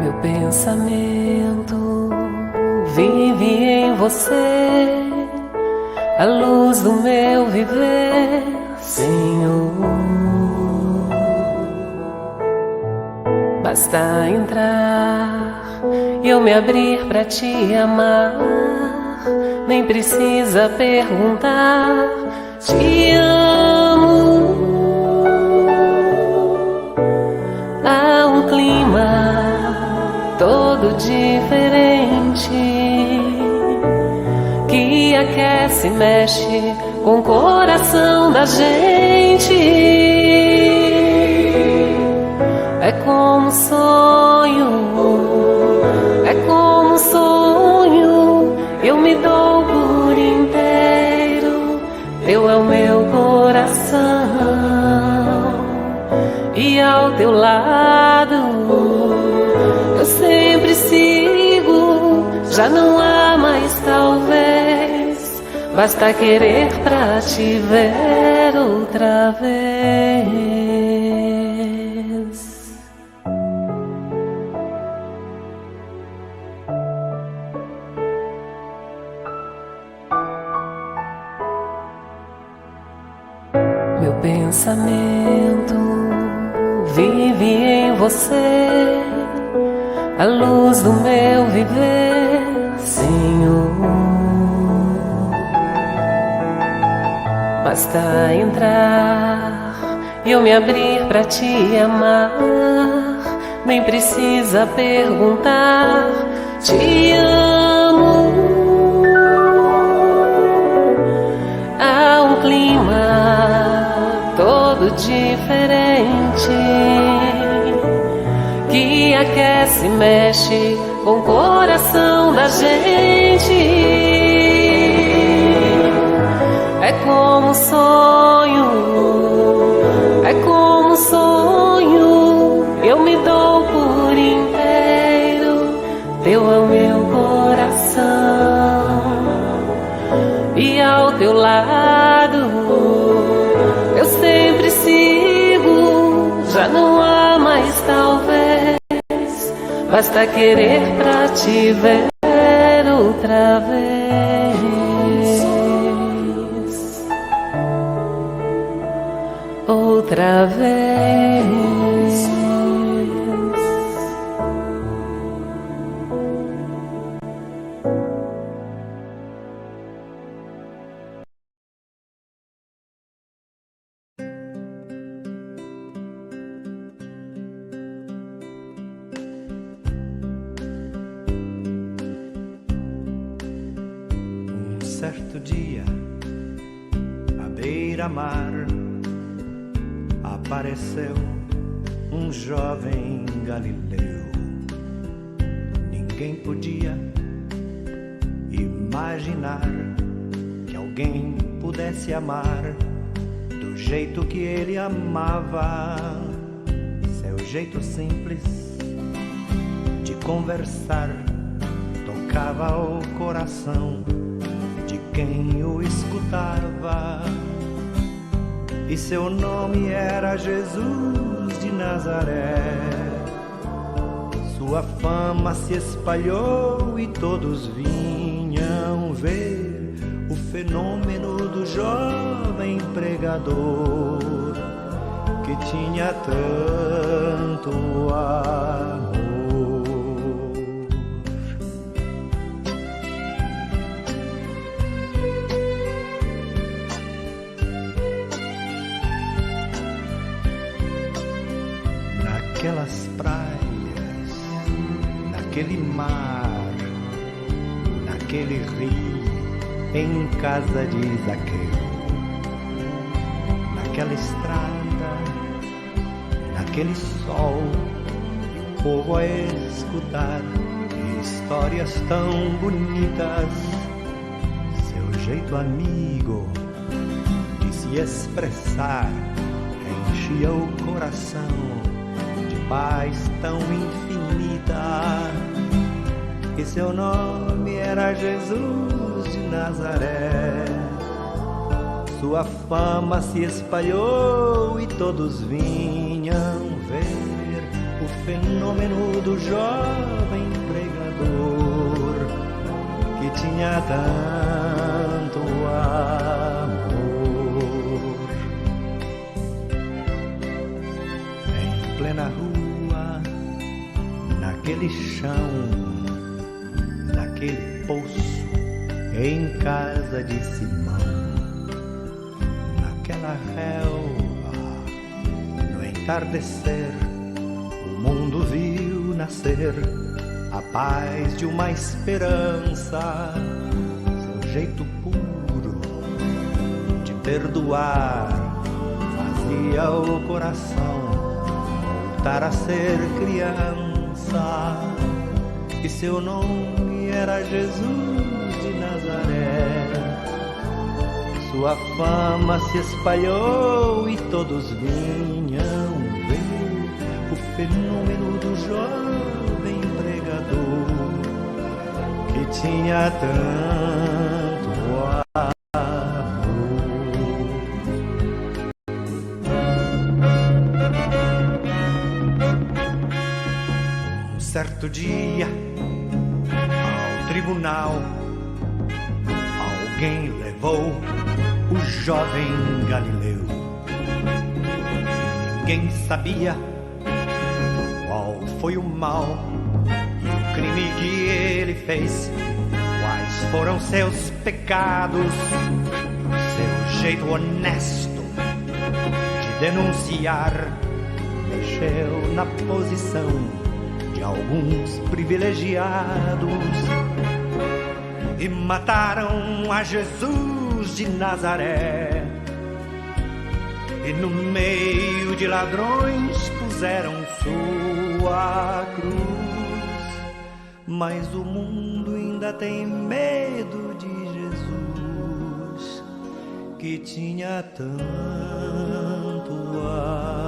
Meu pensamento vive em você, a luz do meu viver, Senhor. Basta entrar e eu me abrir pra te amar, nem precisa perguntar, te amo. Há um clima todo diferente que aquece e mexe com o coração da gente. É como um sonho, é como um sonho, eu me dou por inteiro, teu é o meu coração. E ao teu lado eu sempre sigo, já não há mais talvez, basta querer pra te ver outra vez. Meu pensamento vive em você, a luz do meu viver, Senhor. Basta entrar e eu me abrir pra te amar, nem precisa perguntar, te amo. Há um clima todo diferente que aquece e mexe com o coração da gente. É como um sonho, é como um sonho, eu me dou por inteiro, teu é o meu coração. E ao teu lado eu sempre sigo, já não há mais talvez, basta querer pra te ver outra vez, outra vez. Certo dia, à beira-mar, apareceu um jovem galileu. Ninguém podia imaginar que alguém pudesse amar do jeito que ele amava. Seu jeito simples de conversar tocava o coração de quem o escutava. E seu nome era Jesus de Nazaré. Sua fama se espalhou e todos vinham ver o fenômeno do jovem pregador que tinha tanto amor. Naquelas praias, naquele mar, naquele rio, em casa de Zaqueu, naquela estrada, naquele sol, o povo a escutar histórias tão bonitas. Seu jeito amigo de se expressar enchia o coração de paz tão infinita. E seu nome era Jesus de Nazaré. Sua fama se espalhou e todos vinham ver o fenômeno do jovem pregador que que tinha tanto amor. Em plena rua, naquele chão, naquele poço, em casa de Simão, naquela relva, no entardecer, o mundo viu nascer a paz de uma esperança, seu jeito puro de perdoar fazia o coração voltar a ser criança. E seu nome era Jesus de Nazaré. Sua fama se espalhou e todos vinham ver o fenômeno do jovem pregador que tinha tanto amor. Um certo dia, ao tribunal, alguém levou o jovem Galileu. Ninguém sabia qual foi o mal e o crime que ele fez, quais foram seus pecados. Seu jeito honesto de denunciar mexeu na posição de alguns privilegiados e mataram a Jesus de Nazaré. E no meio de ladrões puseram sua cruz. Mas o mundo ainda tem medo de Jesus, que tinha tanto amor.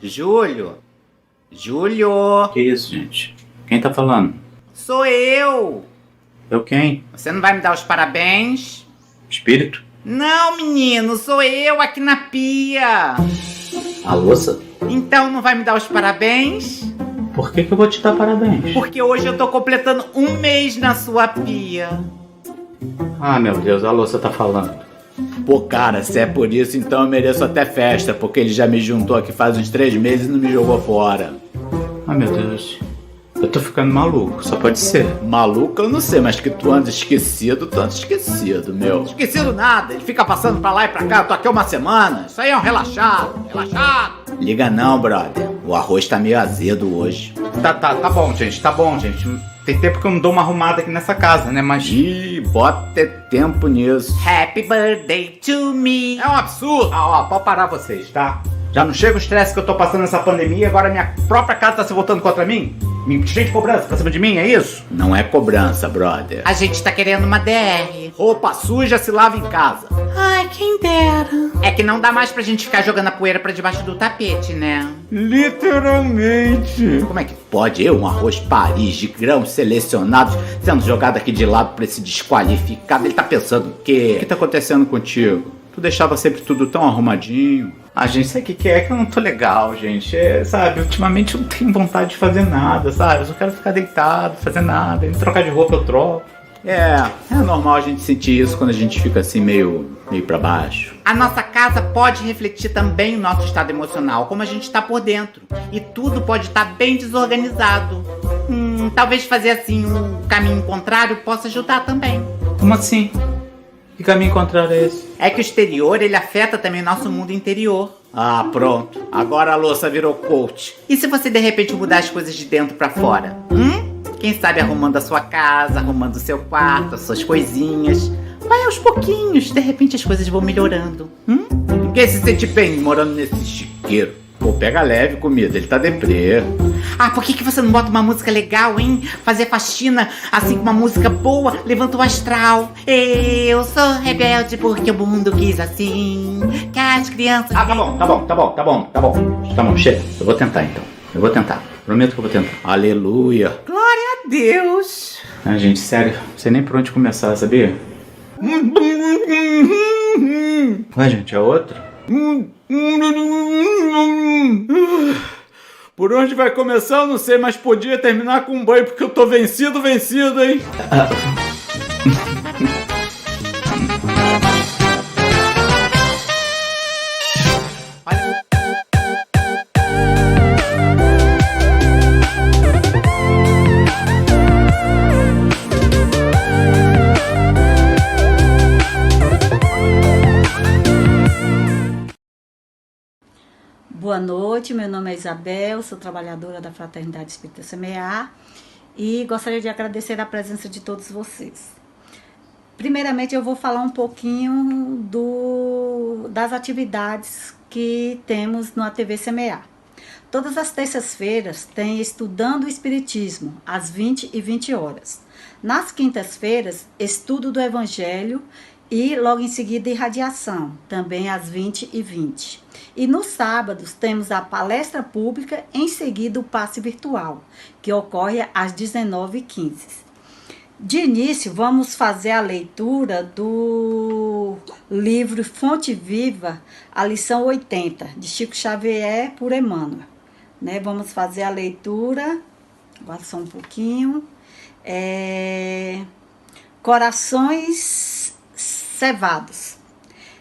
Júlio? Júlio? Que isso, gente? Quem tá falando? Sou eu! Eu quem? Você não vai me dar os parabéns? Espírito? Não, menino, sou eu aqui na pia! A louça? Então não vai me dar os parabéns? Por que eu vou te dar parabéns? Porque hoje eu tô completando 1 mês na sua pia. Ah, meu Deus, a louça tá falando. Pô, cara, se é por isso, então eu mereço até festa, porque ele já me juntou aqui faz uns 3 meses e não me jogou fora. Ah, meu Deus. Eu tô ficando maluco, só pode ser. Maluco eu não sei, mas que tu anda esquecido, meu. Esquecido nada, ele fica passando pra lá e pra cá, eu tô aqui 1 semana. Isso aí é um relaxado. Liga não, brother, o arroz tá meio azedo hoje. Tá bom, gente, tá bom, gente. Tem tempo que eu não dou uma arrumada aqui nessa casa, né, mas... Ih, bota ter tempo nisso. Happy birthday to me. É um absurdo. Ah, ó, pode parar vocês, tá? Já não chega o estresse que eu tô passando nessa pandemia, agora minha própria casa tá se voltando contra mim? Cheio de cobrança pra cima de mim, é isso? Não é cobrança, brother. A gente tá querendo uma DR. Roupa suja se lava em casa. Ai, quem dera. É que não dá mais pra gente ficar jogando a poeira pra debaixo do tapete, né? Literalmente. Como é que pode um arroz Paris de grãos selecionados sendo jogado aqui de lado pra esse desqualificado? Ele tá pensando o quê? O que tá acontecendo contigo? Tu deixava sempre tudo tão arrumadinho. Ah, gente, sabe o que é? Que eu não tô legal, gente. Sabe, ultimamente eu não tenho vontade de fazer nada, sabe? Eu só quero ficar deitado, fazer nada. E trocar de roupa eu troco. É normal a gente sentir isso quando a gente fica assim meio pra baixo. A nossa casa pode refletir também o nosso estado emocional, como a gente tá por dentro. E tudo pode estar bem desorganizado. Talvez fazer assim um caminho contrário possa ajudar também. Como assim? Que caminho contrário é esse? É que o exterior, ele afeta também o nosso mundo interior. Ah, pronto. Agora a louça virou coach. E se você de repente mudar as coisas de dentro pra fora? Quem sabe arrumando a sua casa, arrumando o seu quarto, as suas coisinhas. Vai aos pouquinhos, de repente as coisas vão melhorando. Ninguém se sente bem morando nesse chiqueiro. Pô, pega leve comida, ele tá deprê. Ah, por que você não bota uma música legal, hein? Fazer faxina, assim, com uma música boa, levanta o astral. Eu sou rebelde porque o mundo quis assim, que as crianças... Ah, tá bom, chega. Eu vou tentar então. Prometo que eu vou tentar. Aleluia. Glória a Deus. Ah, gente, sério, não sei nem por onde começar, sabia? Ué, gente, é outro? Por onde vai começar eu não sei, mas podia terminar com um banho porque eu tô vencido, hein? Boa noite, meu nome é Isabel, sou trabalhadora da Fraternidade Espírita Semear e gostaria de agradecer a presença de todos vocês. Primeiramente eu vou falar um pouquinho das atividades que temos na TV Semear. Todas as terças-feiras tem Estudando o Espiritismo, às 20h20. Nas quintas-feiras, Estudo do Evangelho e logo em seguida irradiação, também às 20h20. E nos sábados temos a palestra pública, em seguida o passe virtual, que ocorre às 19h15. De início, vamos fazer a leitura do livro Fonte Viva, a lição 80, de Chico Xavier por Emmanuel. Vamos fazer a leitura, agora só um pouquinho. Corações cevados.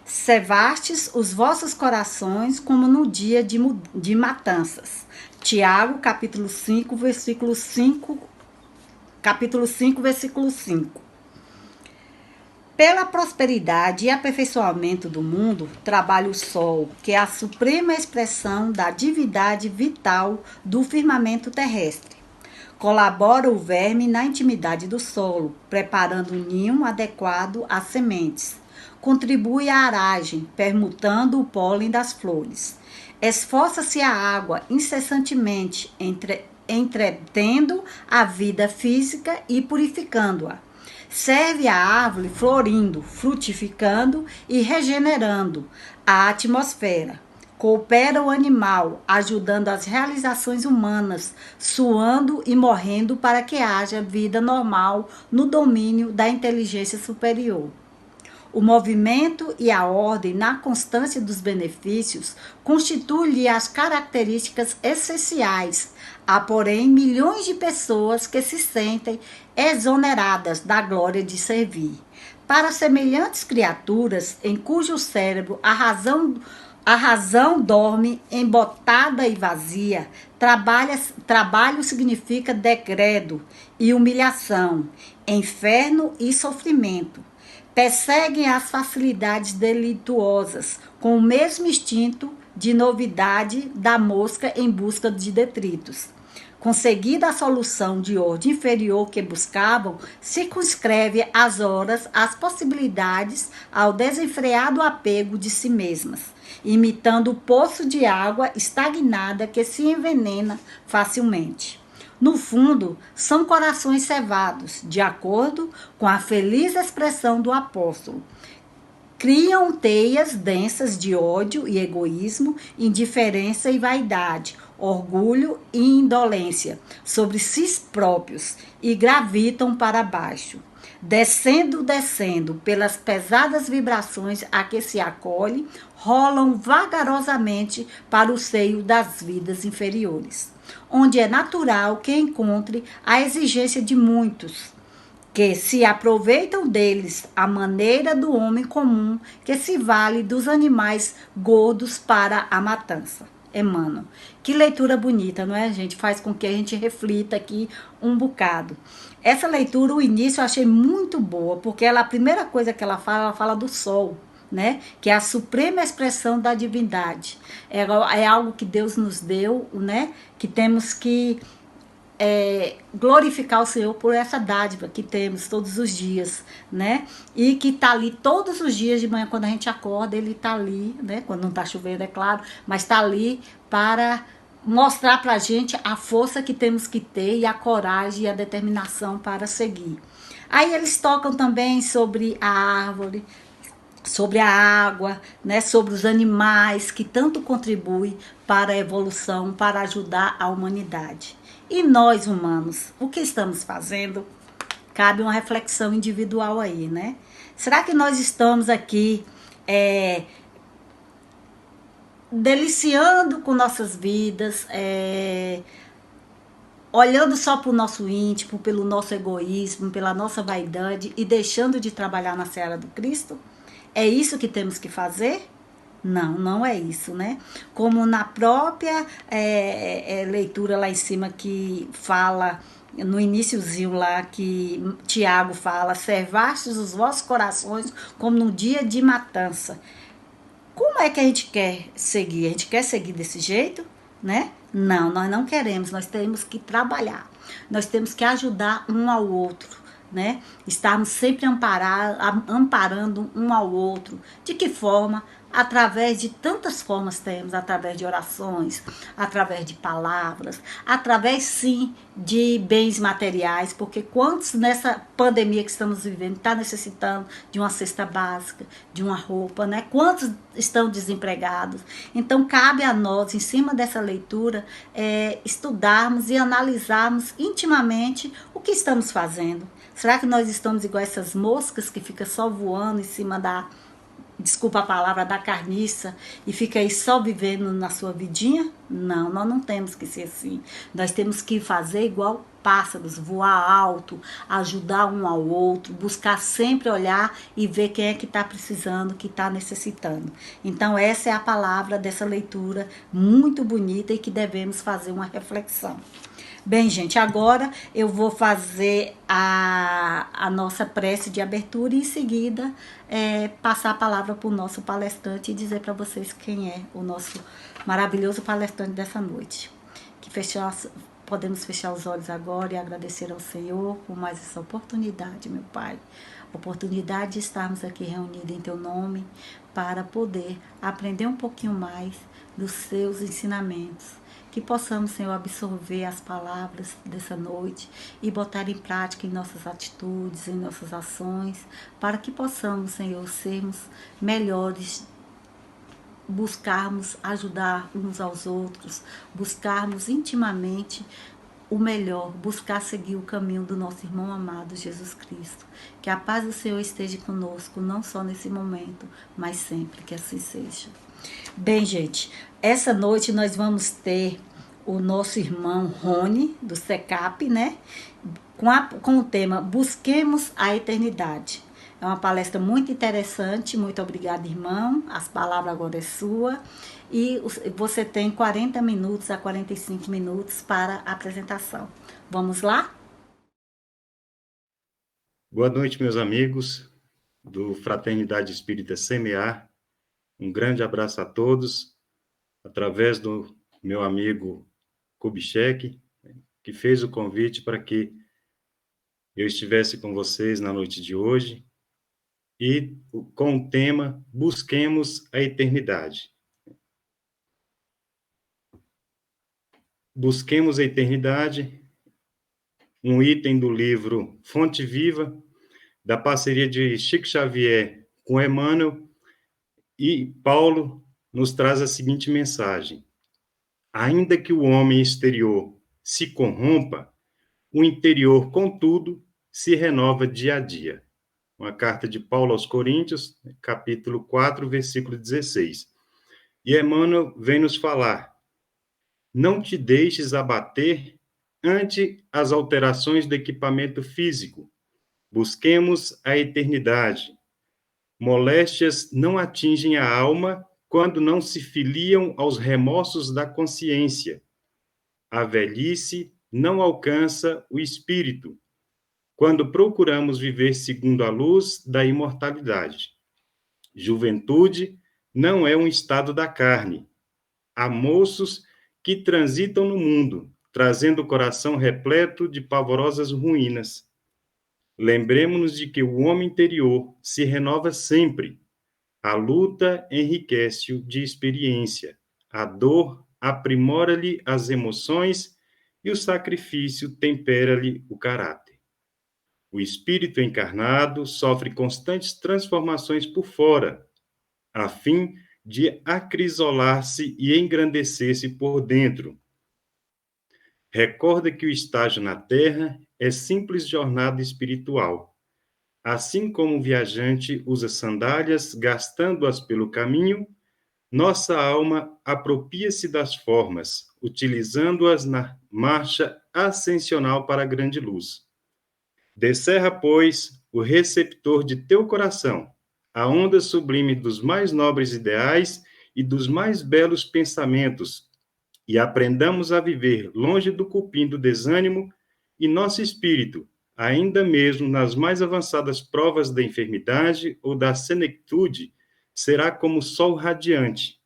Cevastes os vossos corações como no dia de matanças. Tiago, capítulo 5, versículo 5. Capítulo 5, versículo 5. Pela prosperidade e aperfeiçoamento do mundo, trabalha o sol, que é a suprema expressão da divindade vital do firmamento terrestre. Colabora o verme na intimidade do solo, preparando um ninho adequado às sementes. Contribui à aragem, permutando o pólen das flores. Esforça-se a água incessantemente, entretendo a vida física e purificando-a. Serve a árvore florindo, frutificando e regenerando a atmosfera. Coopera o animal, ajudando as realizações humanas, suando e morrendo para que haja vida normal no domínio da inteligência superior. O movimento e a ordem na constância dos benefícios constituem-lhe as características essenciais. Há, porém, milhões de pessoas que se sentem exoneradas da glória de servir. Para semelhantes criaturas, em cujo cérebro a razão dorme embotada e vazia, trabalho significa degredo e humilhação, inferno e sofrimento. Perseguem as facilidades delituosas, com o mesmo instinto de novidade da mosca em busca de detritos. Conseguida a solução de ordem inferior que buscavam, circunscreve as horas, as possibilidades ao desenfreado apego de si mesmas, imitando o poço de água estagnada que se envenena facilmente. No fundo, são corações cevados, de acordo com a feliz expressão do apóstolo. Criam teias densas de ódio e egoísmo, indiferença e vaidade, orgulho e indolência sobre si próprios e gravitam para baixo. Descendo pelas pesadas vibrações a que se acolhe, rolam vagarosamente para o seio das vidas inferiores, onde é natural que encontre a exigência de muitos, que se aproveitam deles à maneira do homem comum que se vale dos animais gordos para a matança. Emmanuel. Que leitura bonita, não é, gente? Faz com que a gente reflita aqui um bocado. Essa leitura, o início, eu achei muito boa, porque a primeira coisa que ela fala do sol, né? Que é a suprema expressão da divindade. É algo que Deus nos deu, né? Que temos que glorificar o Senhor por essa dádiva que temos todos os dias, né? E que está ali todos os dias de manhã, quando a gente acorda, ele está ali, né? Quando não está chovendo, é claro, mas está ali para mostrar para a gente a força que temos que ter e a coragem e a determinação para seguir. Aí eles tocam também sobre a árvore, sobre a água, né, sobre os animais que tanto contribuem para a evolução, para ajudar a humanidade. E nós, humanos, o que estamos fazendo? Cabe uma reflexão individual aí, né? Será que nós estamos aqui deliciando com nossas vidas, olhando só para o nosso íntimo, pelo nosso egoísmo, pela nossa vaidade e deixando de trabalhar na seara do Cristo? É isso que temos que fazer? Não, não é isso, né? Como na própria leitura lá em cima que fala, no iniciozinho lá, que Tiago fala, servastes os vossos corações como no dia de matança. Como é que a gente quer seguir? A gente quer seguir desse jeito, né? Não, nós não queremos, nós temos que trabalhar, nós temos que ajudar um ao outro, né? Estarmos sempre amparando um ao outro. De que forma? Através de tantas formas temos, através de orações, através de palavras, através sim de bens materiais, porque quantos nessa pandemia que estamos vivendo está necessitando de uma cesta básica, de uma roupa, né? Quantos estão desempregados? Então cabe a nós, em cima dessa leitura, estudarmos e analisarmos intimamente o que estamos fazendo. Será que nós estamos igual essas moscas que ficam só voando em cima desculpa a palavra, da carniça e fica aí só vivendo na sua vidinha? Não, nós não temos que ser assim. Nós temos que fazer igual pássaros, voar alto, ajudar um ao outro, buscar sempre olhar e ver quem é que está precisando, que está necessitando. Então essa é a palavra dessa leitura muito bonita e que devemos fazer uma reflexão. Bem, gente, agora eu vou fazer a nossa prece de abertura e em seguida passar a palavra para o nosso palestrante e dizer para vocês quem é o nosso maravilhoso palestrante dessa noite. Podemos fechar os olhos agora e agradecer ao Senhor por mais essa oportunidade, meu Pai. Oportunidade de estarmos aqui reunidos em Teu nome para poder aprender um pouquinho mais dos Seus ensinamentos. Que possamos, Senhor, absorver as palavras dessa noite e botar em prática em nossas atitudes, em nossas ações, para que possamos, Senhor, sermos melhores, buscarmos ajudar uns aos outros, buscarmos intimamente o melhor, buscar seguir o caminho do nosso irmão amado Jesus Cristo. Que a paz do Senhor esteja conosco, não só nesse momento, mas sempre, que assim seja. Bem, gente, essa noite nós vamos ter o nosso irmão Rony, do SECAP, né? Com o tema Busquemos a Eternidade. É uma palestra muito interessante. Muito obrigada, irmão. As palavras agora é sua. E você tem 40 minutos a 45 minutos para a apresentação. Vamos lá? Boa noite, meus amigos do Fraternidade Espírita Semear. Um grande abraço a todos, através do meu amigo Kubitschek, que fez o convite para que eu estivesse com vocês na noite de hoje e com o tema Busquemos a Eternidade. Busquemos a Eternidade, um item do livro Fonte Viva, da parceria de Chico Xavier com Emmanuel, e Paulo nos traz a seguinte mensagem: ainda que o homem exterior se corrompa, o interior, contudo, se renova dia a dia. Uma carta de Paulo aos Coríntios, capítulo 4, versículo 16. E Emmanuel vem nos falar: não te deixes abater ante as alterações do equipamento físico. Busquemos a eternidade. Moléstias não atingem a alma quando não se filiam aos remorsos da consciência. A velhice não alcança o espírito quando procuramos viver segundo a luz da imortalidade. Juventude não é um estado da carne. Há moços que transitam no mundo, trazendo o coração repleto de pavorosas ruínas. Lembremos-nos de que o homem interior se renova sempre. A luta enriquece-o de experiência. A dor aprimora-lhe as emoções e o sacrifício tempera-lhe o caráter. O espírito encarnado sofre constantes transformações por fora, a fim de acrisolar-se e engrandecer-se por dentro. Recorda que o estágio na Terra é simples jornada espiritual. Assim como o viajante usa sandálias, gastando-as pelo caminho, nossa alma apropria-se das formas, utilizando-as na marcha ascensional para a grande luz. Descerra, pois, o receptor de teu coração, a onda sublime dos mais nobres ideais e dos mais belos pensamentos, e aprendamos a viver longe do cupim do desânimo, e nosso espírito, ainda mesmo nas mais avançadas provas da enfermidade ou da senectude, será como o sol radiante,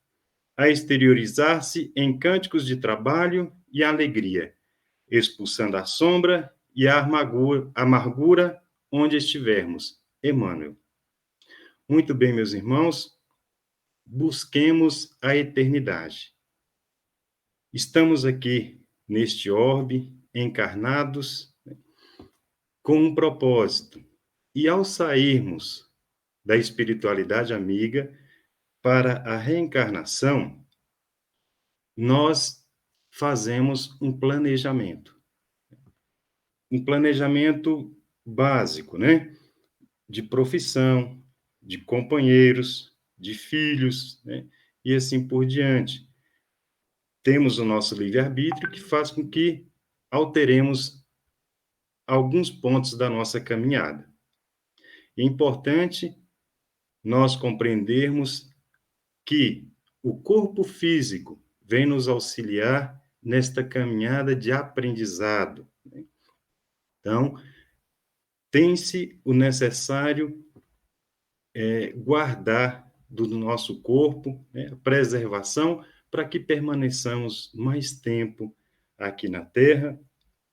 a exteriorizar-se em cânticos de trabalho e alegria, expulsando a sombra e a amargura onde estivermos. Emmanuel. Muito bem, meus irmãos, busquemos a eternidade. Estamos aqui neste orbe, encarnados, com um propósito. E ao sairmos da espiritualidade amiga para a reencarnação, nós fazemos um planejamento. Um planejamento básico, né? De profissão, de companheiros, de filhos, né? E assim por diante. Temos o nosso livre-arbítrio que faz com que alteremos alguns pontos da nossa caminhada. É importante nós compreendermos que o corpo físico vem nos auxiliar nesta caminhada de aprendizado. Então, tem-se o necessário guardar do nosso corpo, né, a preservação, para que permaneçamos mais tempo aqui na Terra,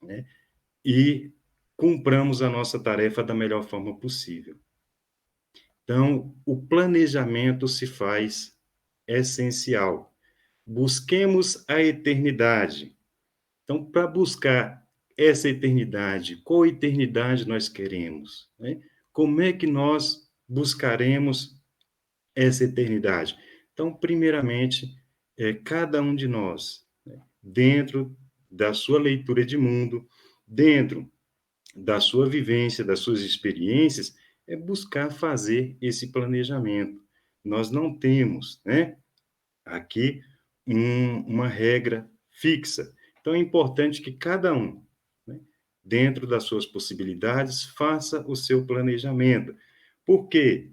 né, e cumpramos a nossa tarefa da melhor forma possível. Então, o planejamento se faz essencial. Busquemos a eternidade. Então, para buscar essa eternidade, qual eternidade nós queremos, né? Como é que nós buscaremos essa eternidade? Então, primeiramente, cada um de nós, né, dentro da sua leitura de mundo, dentro da sua vivência, das suas experiências, é buscar fazer esse planejamento. Nós não temos, né, aqui uma regra fixa. Então, é importante que cada um, né, dentro das suas possibilidades, faça o seu planejamento. Por quê?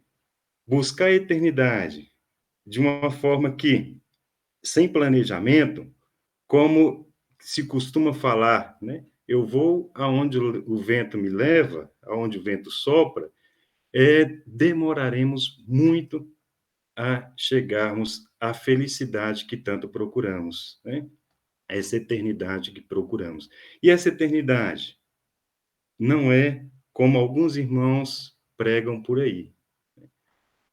Buscar a eternidade de uma forma que, sem planejamento, como se costuma falar, né? Eu vou aonde o vento me leva, aonde o vento sopra, demoraremos muito a chegarmos à felicidade que tanto procuramos, né? essa eternidade que procuramos. E essa eternidade não é como alguns irmãos pregam por aí.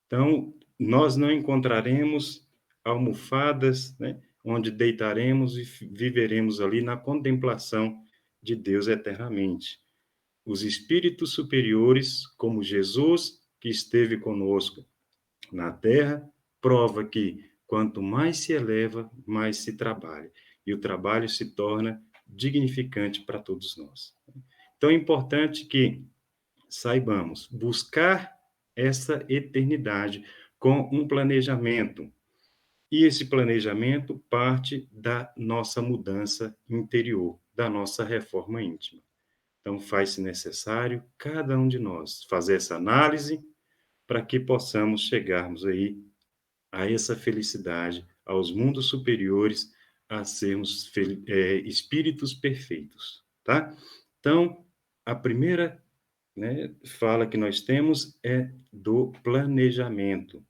Então, nós não encontraremos almofadas, né, onde deitaremos e viveremos ali na contemplação de Deus eternamente. Os espíritos superiores, como Jesus, que esteve conosco na terra, prova que quanto mais se eleva, mais se trabalha. E o trabalho se torna dignificante para todos nós. Então é importante que saibamos buscar essa eternidade com um planejamento. E esse planejamento parte da nossa mudança interior, da nossa reforma íntima. Então, faz-se necessário cada um de nós fazer essa análise para que possamos chegarmos aí a essa felicidade, aos mundos superiores, a sermos espíritos perfeitos, tá? Então, a primeira, né, fala que nós temos é do planejamento.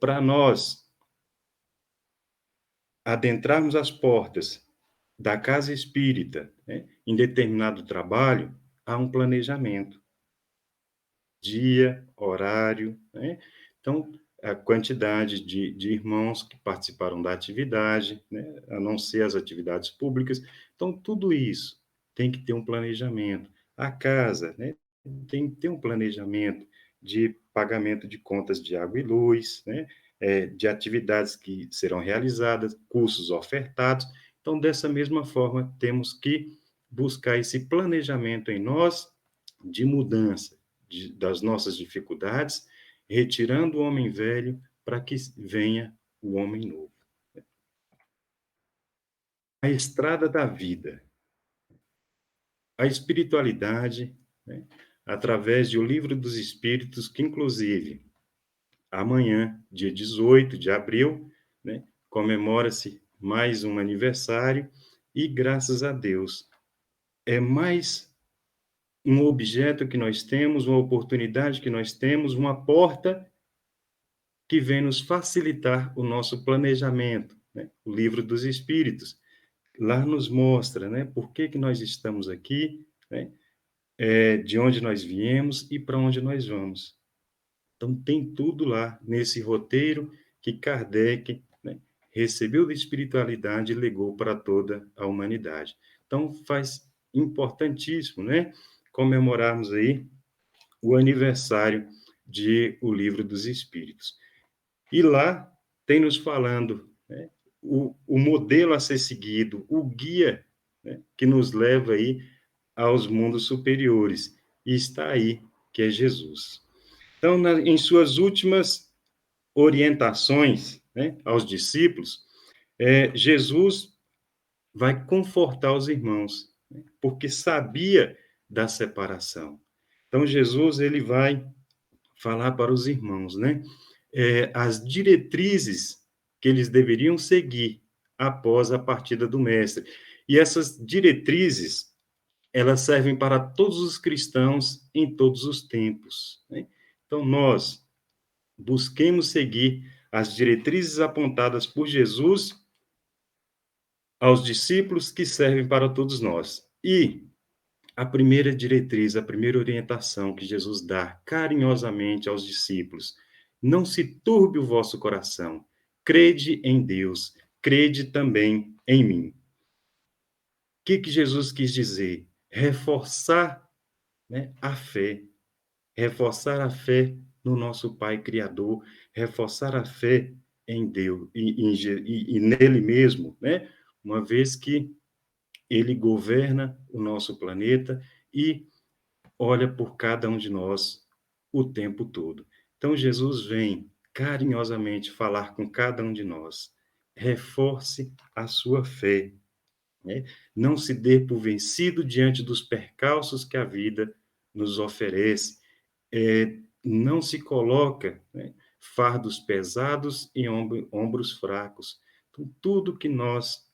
Para nós adentrarmos as portas da casa espírita, né, em determinado trabalho, há um planejamento. Dia, horário, né? Então, a quantidade de irmãos que participaram da atividade, né, a não ser as atividades públicas. Então, tudo isso tem que ter um planejamento. A casa, né, tem que ter um planejamento de pagamento de contas de água e luz, né, de atividades que serão realizadas, cursos ofertados. Então, dessa mesma forma, temos que buscar esse planejamento em nós de mudança das nossas dificuldades, retirando o homem velho para que venha o homem novo. A estrada da vida. A espiritualidade, né, através de O Livro dos Espíritos, que inclusive amanhã, dia 18 de abril, né, comemora-se mais um aniversário e, graças a Deus, é mais um objeto que nós temos, uma oportunidade que nós temos, uma porta que vem nos facilitar o nosso planejamento, né? O Livro dos Espíritos. Lá nos mostra, né, por que nós estamos aqui, né, de onde nós viemos e para onde nós vamos. Então, tem tudo lá nesse roteiro que Kardec, né, recebeu da espiritualidade e legou para toda a humanidade. Então, faz importantíssimo, né, comemorarmos aí o aniversário de O Livro dos Espíritos. E lá tem nos falando, né, o modelo a ser seguido, o guia, né, que nos leva aí aos mundos superiores. E está aí, que é Jesus. Então, em suas últimas orientações, né, aos discípulos, Jesus vai confortar os irmãos, né, porque sabia da separação. Então, Jesus ele vai falar para os irmãos, né, as diretrizes que eles deveriam seguir após a partida do mestre. E essas diretrizes, elas servem para todos os cristãos em todos os tempos, né? Então, nós busquemos seguir as diretrizes apontadas por Jesus aos discípulos que servem para todos nós. E a primeira diretriz, a primeira orientação que Jesus dá carinhosamente aos discípulos: não se turbe o vosso coração, crede em Deus, crede também em mim. O que Jesus quis dizer? Reforçar, né, reforçar a fé no nosso Pai Criador, reforçar a fé em Deus e nele mesmo, né? Uma vez que ele governa o nosso planeta e olha por cada um de nós o tempo todo. Então, Jesus vem carinhosamente falar com cada um de nós. Reforce a sua fé, né? Não se dê por vencido diante dos percalços que a vida nos oferece. Não se coloca, né, fardos pesados e ombros fracos. Então, tudo que nós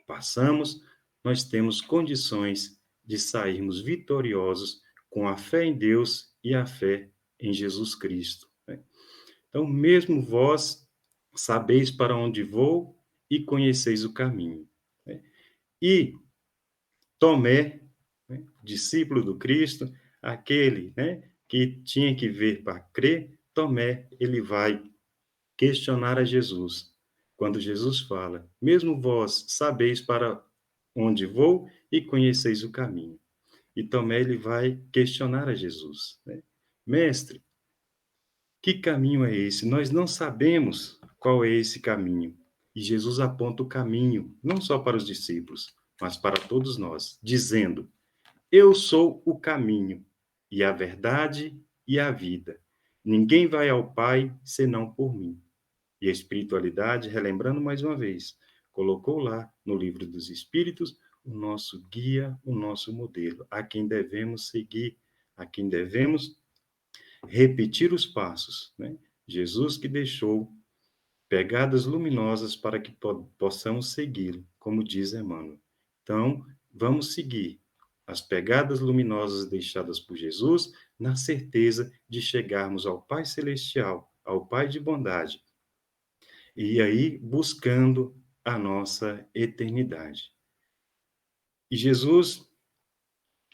passamos, nós temos condições de sairmos vitoriosos com a fé em Deus e a fé em Jesus Cristo, né? Então, mesmo vós sabeis para onde vou e conheceis o caminho. E Tomé, né, discípulo do Cristo, aquele, né, que tinha que ver para crer, Tomé, ele vai questionar a Jesus. Quando Jesus fala: mesmo vós sabeis para onde vou e conheceis o caminho. E Tomé, ele vai questionar a Jesus, né? Mestre, que caminho é esse? Nós não sabemos qual é esse caminho. E Jesus aponta o caminho, não só para os discípulos, mas para todos nós, dizendo: eu sou o caminho, e a verdade e a vida. Ninguém vai ao Pai senão por mim. E a espiritualidade, relembrando mais uma vez, colocou lá no livro dos Espíritos o nosso guia, o nosso modelo, a quem devemos seguir, a quem devemos repetir os passos, né? Jesus que deixou pegadas luminosas para que possamos segui-lo, como diz Emmanuel. Então, vamos seguir as pegadas luminosas deixadas por Jesus, na certeza de chegarmos ao Pai Celestial, ao Pai de bondade, e aí buscando a nossa eternidade. E Jesus,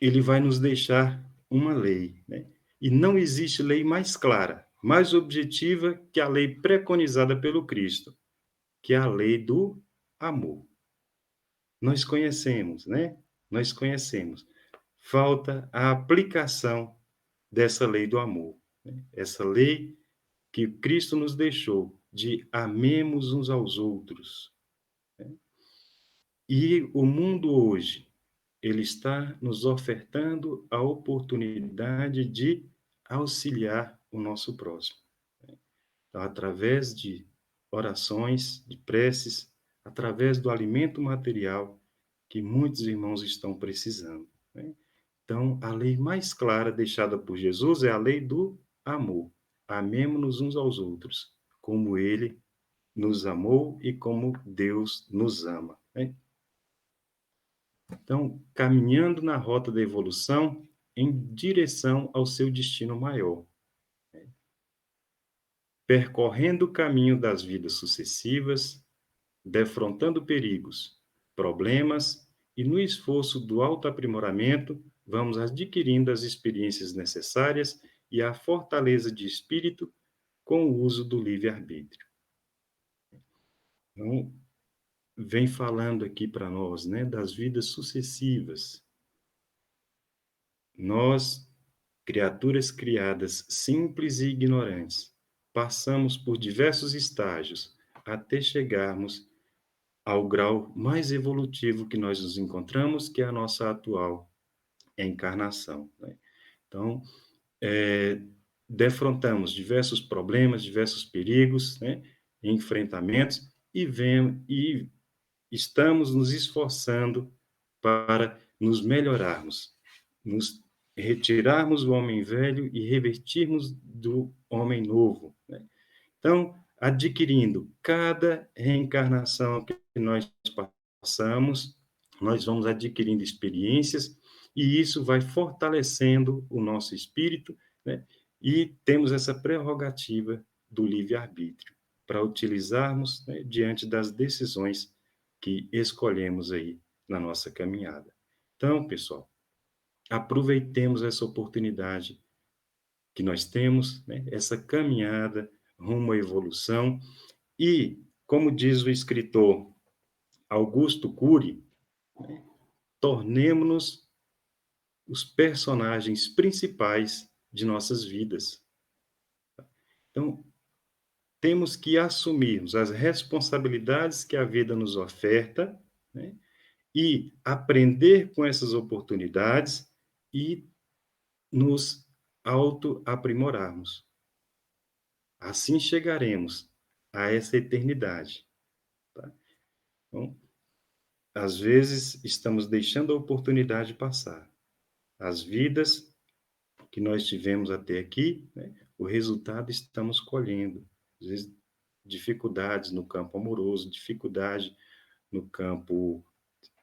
ele vai nos deixar uma lei, né? E não existe lei mais clara, mais objetiva que a lei preconizada pelo Cristo, que é a lei do amor. Nós conhecemos, né? Nós conhecemos. Falta a aplicação dessa lei do amor, né? Essa lei que Cristo nos deixou de amemos uns aos outros, né? E o mundo hoje, ele está nos ofertando a oportunidade de auxiliar o nosso próximo. Então, através de orações, de preces, através do alimento material que muitos irmãos estão precisando, né? Então, a lei mais clara deixada por Jesus é a lei do amor. Amemo-nos uns aos outros, como ele nos amou e como Deus nos ama, né? Então, caminhando na rota da evolução em direção ao seu destino maior, percorrendo o caminho das vidas sucessivas, defrontando perigos, problemas e no esforço do autoaprimoramento, vamos adquirindo as experiências necessárias e a fortaleza de espírito com o uso do livre-arbítrio. Então, vem falando aqui para nós, né, das vidas sucessivas. Nós, criaturas criadas simples e ignorantes, passamos por diversos estágios até chegarmos ao grau mais evolutivo que nós nos encontramos, que é a nossa atual encarnação, né? Então, defrontamos diversos problemas, diversos perigos, né, enfrentamentos, e estamos nos esforçando para nos melhorarmos, nos retirarmos do homem velho e revertirmos do homem novo, né? Então, adquirindo cada reencarnação que nós passamos, nós vamos adquirindo experiências e isso vai fortalecendo o nosso espírito, né? E temos essa prerrogativa do livre-arbítrio para utilizarmos, né, diante das decisões que escolhemos aí na nossa caminhada. Então, pessoal, aproveitemos essa oportunidade que nós temos, né, essa caminhada rumo à evolução e, como diz o escritor Augusto Cury, né, tornemo-nos os personagens principais de nossas vidas. Então, temos que assumirmos as responsabilidades que a vida nos oferta, né, e aprender com essas oportunidades e nos auto-aprimorarmos. Assim chegaremos a essa eternidade, tá? Então, às vezes, estamos deixando a oportunidade passar. As vidas que nós tivemos até aqui, né, o resultado estamos colhendo. Às vezes, dificuldades no campo amoroso, dificuldade no campo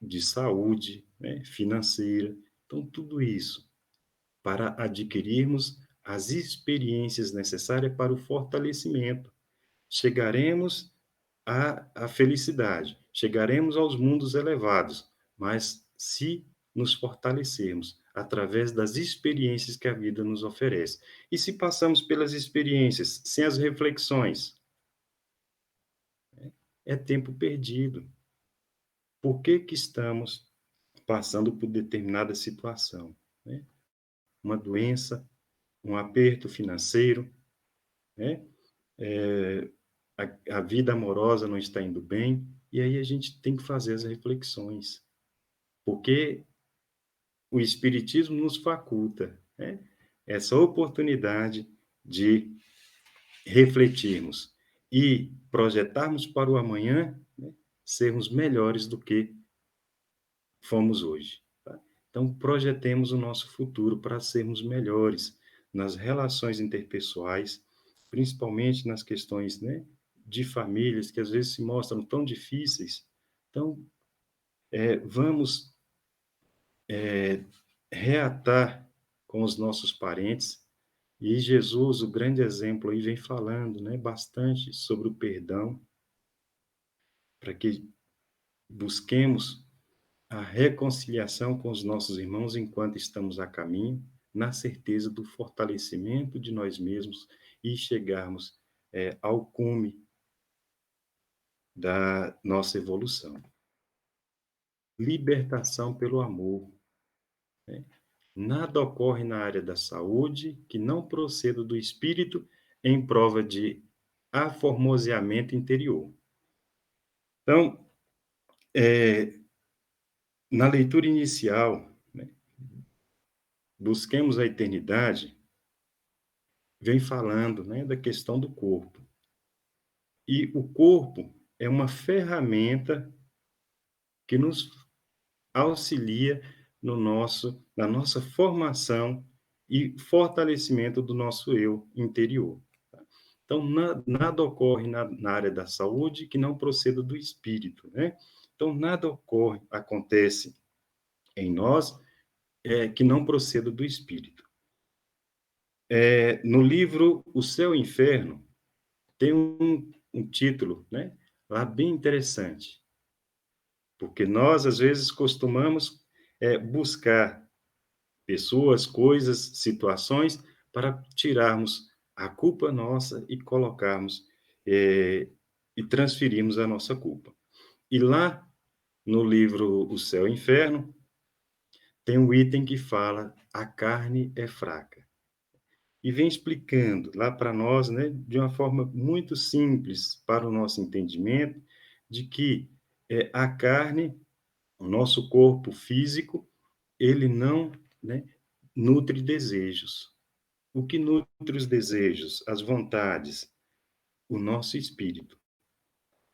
de saúde, né, financeira. Então, tudo isso para adquirirmos as experiências necessárias para o fortalecimento. Chegaremos à felicidade, chegaremos aos mundos elevados, mas se nos fortalecermos através das experiências que a vida nos oferece. E se passamos pelas experiências sem as reflexões, é tempo perdido. Por que que estamos passando por determinada situação, né? Uma doença, um aperto financeiro, né? A vida amorosa não está indo bem, e aí a gente tem que fazer as reflexões, porque o Espiritismo nos faculta, né, essa oportunidade de refletirmos e projetarmos para o amanhã, né, sermos melhores do que fomos hoje. Tá? Então, projetemos o nosso futuro para sermos melhores nas relações interpessoais, principalmente nas questões, né, de famílias que às vezes se mostram tão difíceis. Então, vamos reatar com os nossos parentes. E Jesus, o grande exemplo aí, vem falando, né, bastante sobre o perdão, para que busquemos a reconciliação com os nossos irmãos enquanto estamos a caminho, na certeza do fortalecimento de nós mesmos e chegarmos ao cume da nossa evolução. Libertação pelo amor. Né? Nada ocorre na área da saúde que não proceda do espírito em prova de aformoseamento interior. Então, na leitura inicial, né, Busquemos a Eternidade, vem falando, né, da questão do corpo. E o corpo é uma ferramenta que nos auxilia na nossa formação e fortalecimento do nosso eu interior. Tá? Então, nada ocorre na área da saúde que não proceda do espírito, né? Então, nada acontece em nós que não proceda do espírito. No livro O Céu e o Inferno, tem um título, né, lá bem interessante, porque nós, às vezes, costumamos buscar pessoas, coisas, situações, para tirarmos a culpa nossa e colocarmos e transferirmos a nossa culpa. E lá, no livro O Céu e o Inferno, tem um item que fala: a carne é fraca. E vem explicando lá para nós, né, de uma forma muito simples para o nosso entendimento, de que a carne, o nosso corpo físico, ele não, né, nutre desejos. O que nutre os desejos, as vontades? O nosso espírito.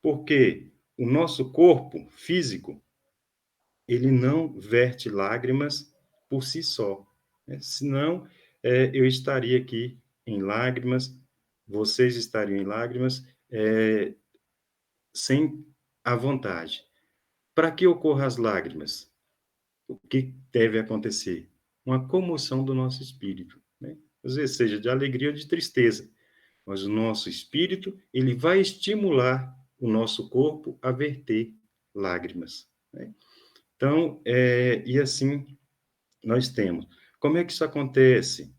Porque o nosso corpo físico, ele não verte lágrimas por si só. Né? Senão, eu estaria aqui em lágrimas, vocês estariam em lágrimas, sem a vontade. Para que ocorram as lágrimas? O que deve acontecer? Uma comoção do nosso espírito, né? Às vezes seja de alegria ou de tristeza, mas o nosso espírito, ele vai estimular o nosso corpo a verter lágrimas, né? Então, e assim nós temos. Como é que isso acontece?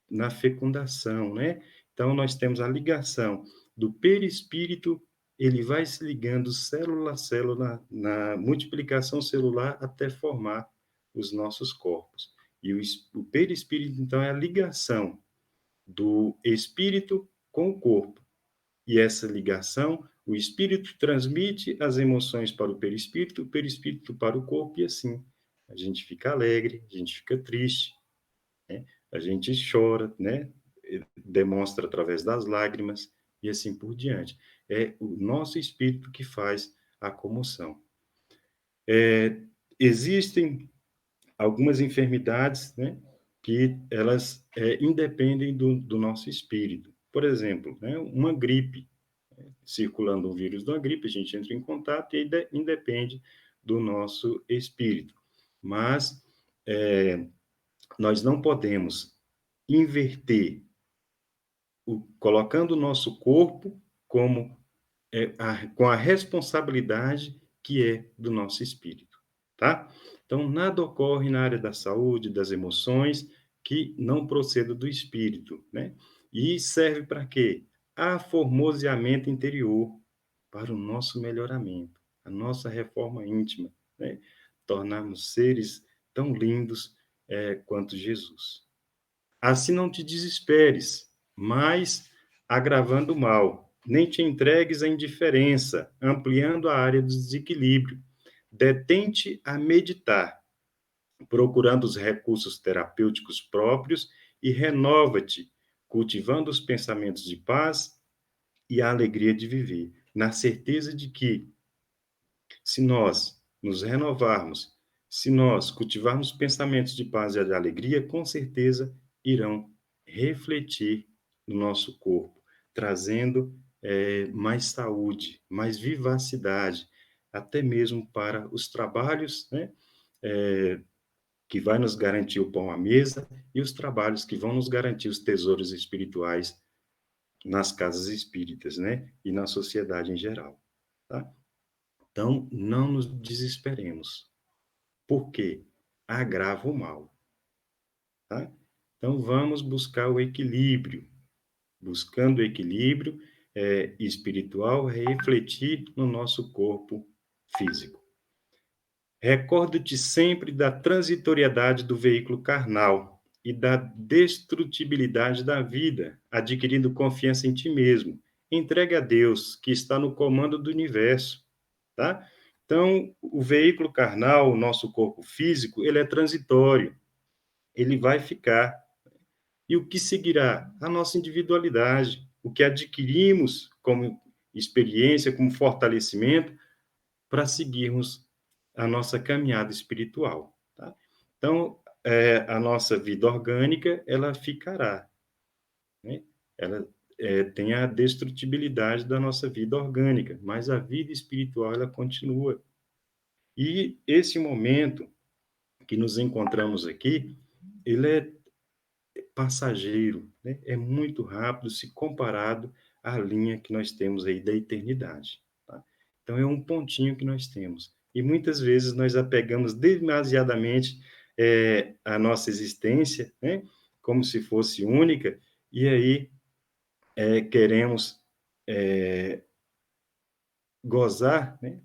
Na fecundação, né? Então, nós temos a ligação do perispírito, ele vai se ligando célula a célula na multiplicação celular até formar os nossos corpos. E o perispírito, então, é a ligação do espírito com o corpo. E essa ligação, o espírito transmite as emoções para o perispírito para o corpo, e assim a gente fica alegre, a gente fica triste, né? A gente chora, né? Demonstra através das lágrimas, e assim por diante. É o nosso espírito que faz a comoção. Existem algumas enfermidades, né, que elas independem do nosso espírito. Por exemplo, né, uma gripe, circulando um vírus da gripe, a gente entra em contato e independe do nosso espírito. Mas nós não podemos inverter, colocando o nosso corpo como com a responsabilidade que é do nosso espírito, tá? Então, nada ocorre na área da saúde, das emoções, que não proceda do espírito, né? E serve para quê? Aformoseamento interior, para o nosso melhoramento, a nossa reforma íntima, né? Tornarmos seres tão lindos quanto Jesus. Assim não te desesperes, mas agravando o mal, nem te entregues à indiferença, ampliando a área do desequilíbrio. Detente a meditar, procurando os recursos terapêuticos próprios e renova-te, cultivando os pensamentos de paz e a alegria de viver, na certeza de que, se nós nos renovarmos, se nós cultivarmos pensamentos de paz e de alegria, com certeza irão refletir no nosso corpo, trazendo mais saúde, mais vivacidade, até mesmo para os trabalhos, né, que vai nos garantir o pão à mesa e os trabalhos que vão nos garantir os tesouros espirituais nas casas espíritas, né, e na sociedade em geral, tá? Então, não nos desesperemos, porque agrava o mal, tá? Então, vamos buscar o equilíbrio. Buscando o equilíbrio espiritual, refletir no nosso corpo físico. Recorda-te sempre da transitoriedade do veículo carnal e da destrutibilidade da vida, adquirindo confiança em ti mesmo. Entregue a Deus, que está no comando do universo, tá? Então, o veículo carnal, o nosso corpo físico, ele é transitório, ele vai ficar. E o que seguirá? A nossa individualidade, o que adquirimos como experiência, como fortalecimento, para seguirmos a nossa caminhada espiritual, tá? Então, a nossa vida orgânica, ela ficará, né? Ela tem a destrutibilidade da nossa vida orgânica, mas a vida espiritual, ela continua. E esse momento que nos encontramos aqui, ele é passageiro, né? É muito rápido se comparado à linha que nós temos aí da eternidade, tá? Então, é um pontinho que nós temos. E muitas vezes nós apegamos demasiadamente a nossa existência, né? Como se fosse única, e aí queremos gozar, né?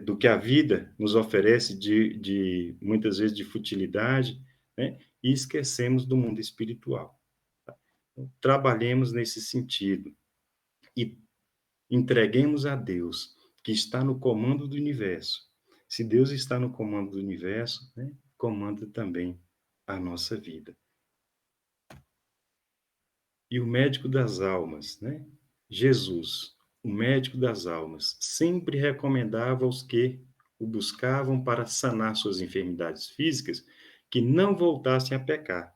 Do que a vida nos oferece muitas vezes de futilidade, né? E esquecemos do mundo espiritual. Tá? Então, trabalhemos nesse sentido e entreguemos a Deus, que está no comando do universo. Se Deus está no comando do universo, né? Comanda também a nossa vida. E o médico das almas, né? Jesus, o médico das almas, sempre recomendava aos que o buscavam para sanar suas enfermidades físicas que não voltassem a pecar.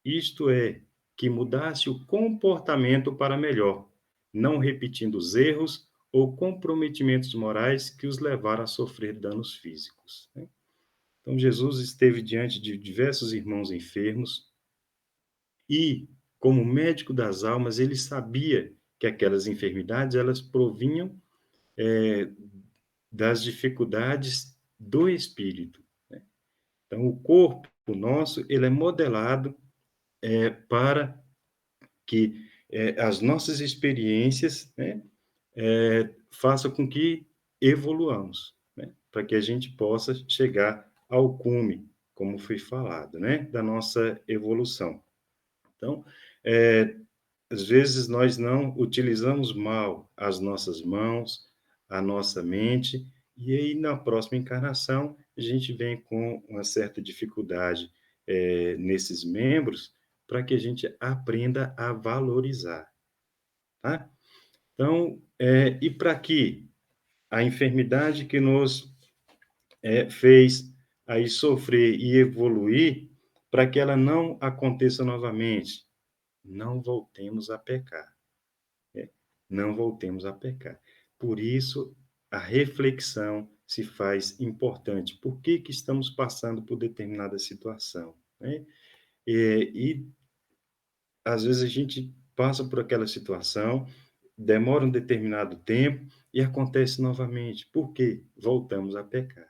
Isto é, que mudasse o comportamento para melhor, não repetindo os erros ou comprometimentos morais que os levaram a sofrer danos físicos, né? Então, Jesus esteve diante de diversos irmãos enfermos e, como médico das almas, ele sabia que aquelas enfermidades elas provinham das dificuldades do espírito, né? Então, o corpo nosso ele é modelado para que as nossas experiências, né, façam com que evoluamos, né, para que a gente possa chegar ao cume, como foi falado, né, da nossa evolução. Então, às vezes nós não utilizamos mal as nossas mãos, a nossa mente, e aí na próxima encarnação a gente vem com uma certa dificuldade nesses membros para que a gente aprenda a valorizar, tá? Então, e para que a enfermidade que nos fez aí sofrer e evoluir, para que ela não aconteça novamente, não voltemos a pecar, né? Não voltemos a pecar. Por isso, a reflexão se faz importante. Por que que estamos passando por determinada situação, né? E às vezes a gente passa por aquela situação, demora um determinado tempo e acontece novamente. Por quê? Voltamos a pecar.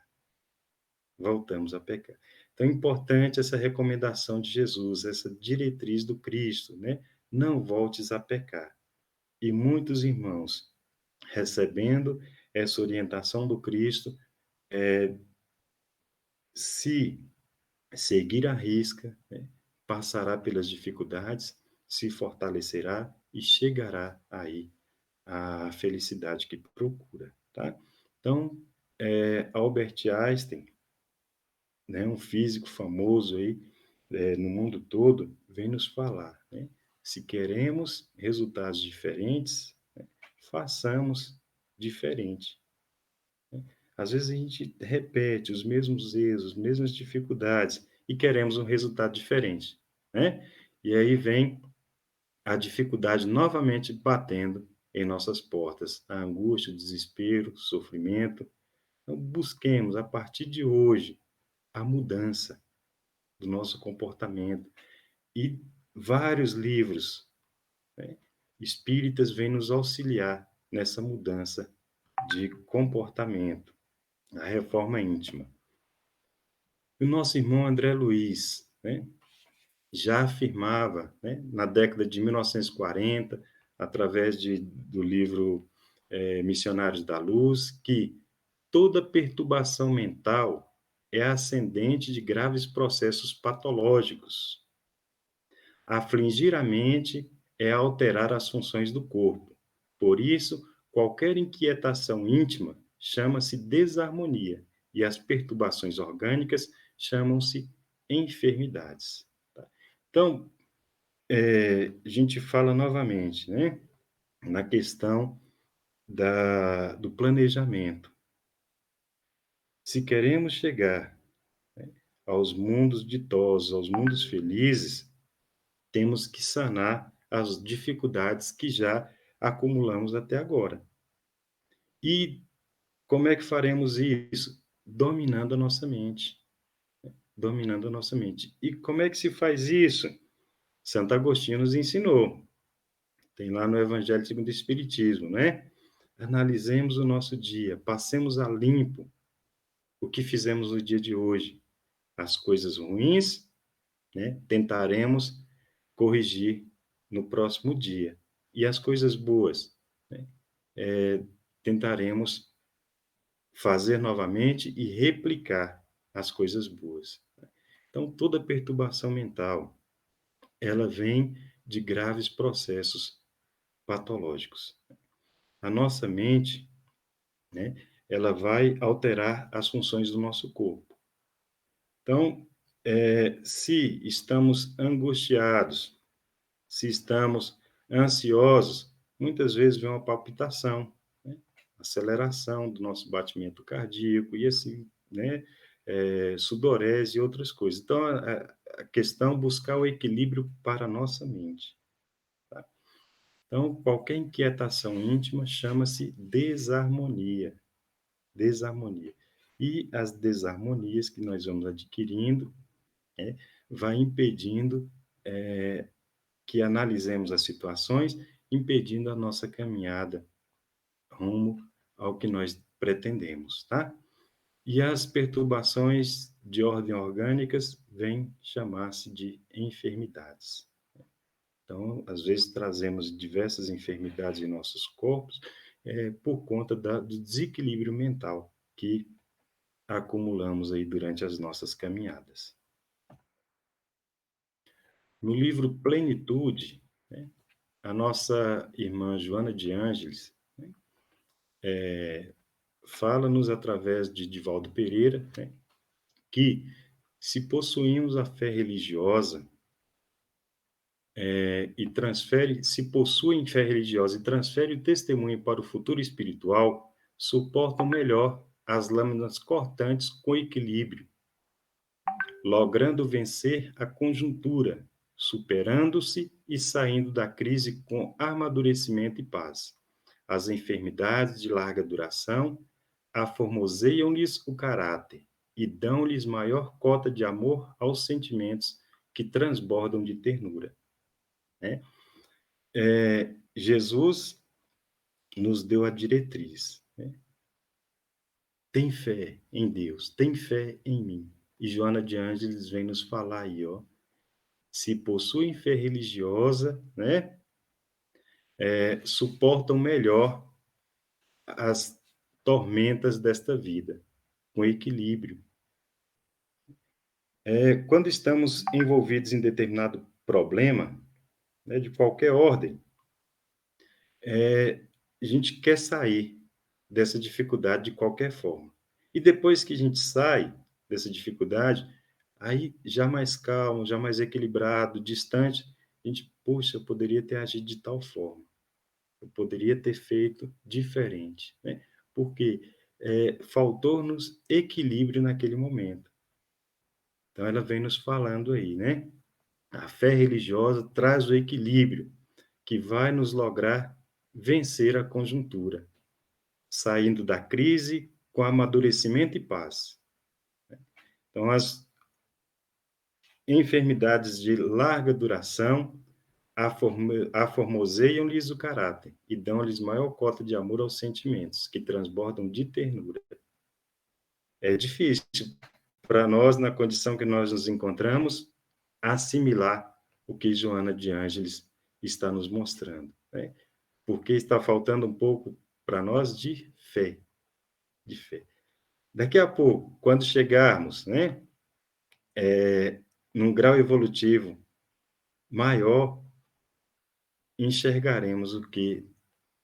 Voltamos a pecar. Então, é importante essa recomendação de Jesus, essa diretriz do Cristo, né? Não voltes a pecar. E muitos irmãos, recebendo essa orientação do Cristo, se seguir à risca, né, passará pelas dificuldades, se fortalecerá e chegará aí à felicidade que procura, tá? Então, Albert Einstein, né, um físico famoso aí no mundo todo, vem nos falar, né? Se queremos resultados diferentes, né, façamos diferente. Às vezes a gente repete os mesmos erros, as mesmas dificuldades e queremos um resultado diferente, né? E aí vem a dificuldade novamente batendo em nossas portas, a angústia, o desespero, o sofrimento. Então, busquemos a partir de hoje a mudança do nosso comportamento. E vários livros, né, espíritas vêm nos auxiliar nessa mudança de comportamento, a reforma íntima. O nosso irmão André Luiz, né, já afirmava, né, na década de 1940, através do livro Missionários da Luz, que toda perturbação mental é ascendente de graves processos patológicos. Afligir a mente é alterar as funções do corpo. Por isso, qualquer inquietação íntima chama-se desarmonia e as perturbações orgânicas chamam-se enfermidades. Tá? Então, a gente fala novamente, né, na questão do planejamento. Se queremos chegar, né, aos mundos ditosos, aos mundos felizes, temos que sanar as dificuldades que já acumulamos até agora. E como é que faremos isso? Dominando a nossa mente. Dominando a nossa mente. E como é que se faz isso? Santo Agostinho nos ensinou. Tem lá no Evangelho segundo o Espiritismo, né? Analisemos o nosso dia, passemos a limpo o que fizemos no dia de hoje. As coisas ruins, né, tentaremos corrigir no próximo dia. E as coisas boas, né, tentaremos fazer novamente e replicar as coisas boas. Então, toda perturbação mental, ela vem de graves processos patológicos. A nossa mente, né, ela vai alterar as funções do nosso corpo. Então, se estamos angustiados, se estamos ansiosos, muitas vezes vem uma palpitação, né, aceleração do nosso batimento cardíaco e assim, né, sudorese e outras coisas. Então, a questão é buscar o equilíbrio para a nossa mente. Tá? Então, qualquer inquietação íntima chama-se desarmonia. Desarmonia. E as desarmonias que nós vamos adquirindo, vai impedindo que analisemos as situações, impedindo a nossa caminhada rumo ao que nós pretendemos, tá? E as perturbações de ordem orgânicas vêm chamar-se de enfermidades. Então, às vezes trazemos diversas enfermidades em nossos corpos por conta do desequilíbrio mental que acumulamos aí durante as nossas caminhadas. No livro Plenitude, né, a nossa irmã Joana de Ângeles, né, fala-nos através de Divaldo Pereira, né, que se possuímos a fé religiosa se possuem fé religiosa e transfere o testemunho para o futuro espiritual, suportam melhor as lâminas cortantes com equilíbrio, logrando vencer a conjuntura, superando-se e saindo da crise com amadurecimento e paz. As enfermidades de larga duração aformoseiam-lhes o caráter e dão-lhes maior cota de amor aos sentimentos que transbordam de ternura. Né? Jesus nos deu a diretriz, né? Tem fé em Deus, tem fé em mim. E Joana de Ângeles vem nos falar aí, ó. Se possuem fé religiosa, né, suportam melhor as tormentas desta vida, com equilíbrio. Quando estamos envolvidos em determinado problema, né, de qualquer ordem, a gente quer sair dessa dificuldade de qualquer forma. E depois que a gente sai dessa dificuldade, aí já mais calmo, já mais equilibrado, distante, a gente, puxa, eu poderia ter agido de tal forma, eu poderia ter feito diferente, né? Porque faltou-nos equilíbrio naquele momento. Então, ela vem nos falando aí, né? A fé religiosa traz o equilíbrio que vai nos lograr vencer a conjuntura, saindo da crise com amadurecimento e paz. Então, as enfermidades de larga duração aformoseiam-lhes o caráter e dão-lhes maior cota de amor aos sentimentos, que transbordam de ternura. É difícil para nós, na condição que nós nos encontramos, assimilar o que Joana de Ângeles está nos mostrando, né? Porque está faltando um pouco para nós de fé, de fé. Daqui a pouco, quando chegarmos, né, num grau evolutivo maior, enxergaremos o que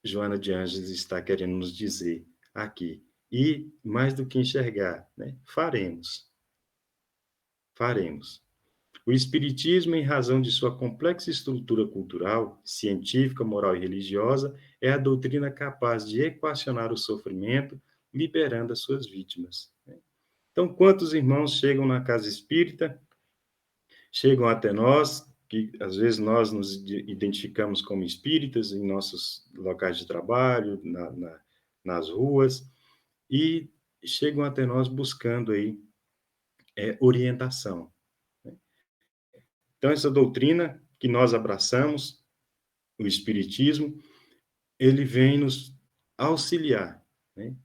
Joana de Ângeles está querendo nos dizer aqui. E, mais do que enxergar, né, faremos. Faremos. O Espiritismo, em razão de sua complexa estrutura cultural, científica, moral e religiosa, é a doutrina capaz de equacionar o sofrimento, liberando as suas vítimas. Então, quantos irmãos chegam na casa espírita, chegam até nós, que às vezes nós nos identificamos como espíritas em nossos locais de trabalho, nas ruas, e chegam até nós buscando aí orientação. Então, essa doutrina que nós abraçamos, o Espiritismo, ele vem nos auxiliar, né?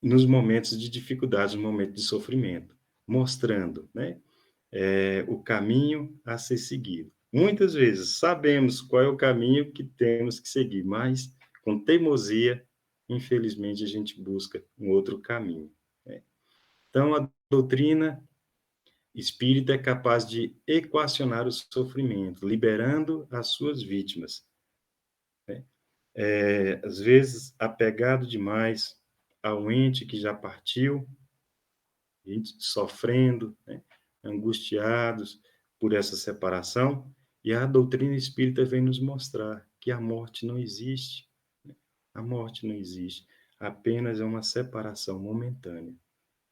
Nos momentos de dificuldade, no momento de sofrimento, mostrando, né, o caminho a ser seguido. Muitas vezes sabemos qual é o caminho que temos que seguir, mas com teimosia, infelizmente, a gente busca um outro caminho, né? Então, a doutrina espírita é capaz de equacionar o sofrimento, liberando as suas vítimas, né? Às vezes, apegado demais ao ente que já partiu, sofrendo, né, angustiados por essa separação, e a doutrina espírita vem nos mostrar que a morte não existe, né? A morte não existe, apenas é uma separação momentânea.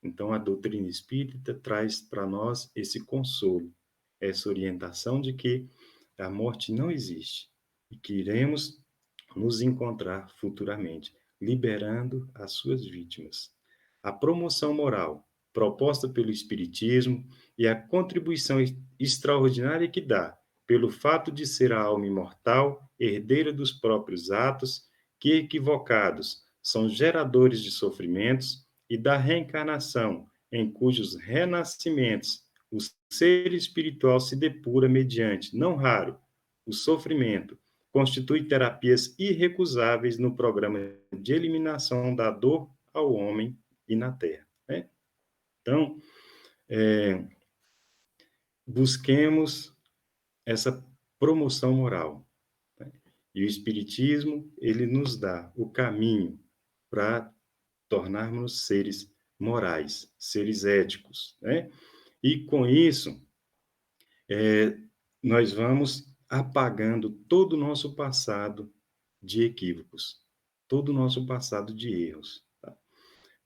Então, a doutrina espírita traz para nós esse consolo, essa orientação de que a morte não existe e que iremos nos encontrar futuramente, liberando as suas vítimas. A promoção moral proposta pelo Espiritismo e a contribuição extraordinária que dá pelo fato de ser a alma imortal, herdeira dos próprios atos, que equivocados são geradores de sofrimentos, e da reencarnação, em cujos renascimentos o ser espiritual se depura mediante, não raro, o sofrimento, constitui terapias irrecusáveis no programa de eliminação da dor ao homem e na Terra, né? Então, busquemos essa promoção moral, né? E o Espiritismo, ele nos dá o caminho para tornarmos seres morais, seres éticos, né? E com isso, nós vamos apagando todo o nosso passado de equívocos, todo o nosso passado de erros, tá?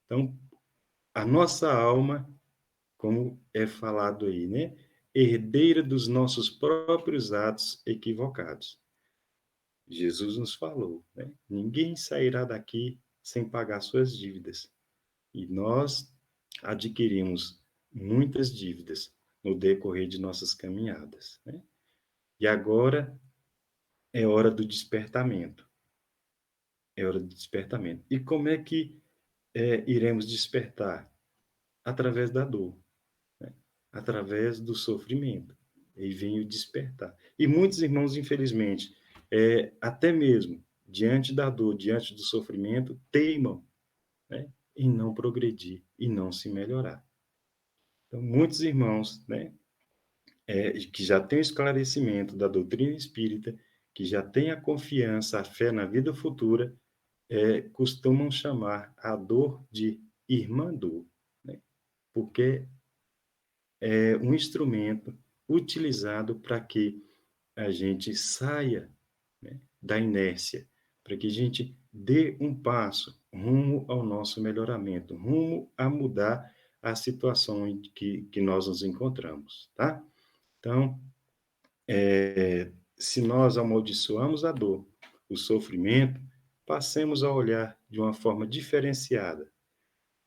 Então, a nossa alma, como é falado aí, né? Herdeira dos nossos próprios atos equivocados. Jesus nos falou, né? Ninguém sairá daqui sem pagar suas dívidas. E nós adquirimos muitas dívidas no decorrer de nossas caminhadas, né? E agora é hora do despertamento. É hora do despertamento. E como é que iremos despertar? Através da dor, né? Através do sofrimento. E vem o despertar. E muitos irmãos, infelizmente, até mesmo diante da dor, diante do sofrimento, teimam, né, em não progredir e não se melhorar. Então, muitos irmãos, né, que já têm o esclarecimento da doutrina espírita, que já têm a confiança, a fé na vida futura, costumam chamar a dor de irmã dor, né, porque é um instrumento utilizado para que a gente saia, né, da inércia, para que a gente dê um passo rumo ao nosso melhoramento, rumo a mudar a situação em que nós nos encontramos, tá? Então, se nós amaldiçoamos a dor, o sofrimento, passemos a olhar de uma forma diferenciada,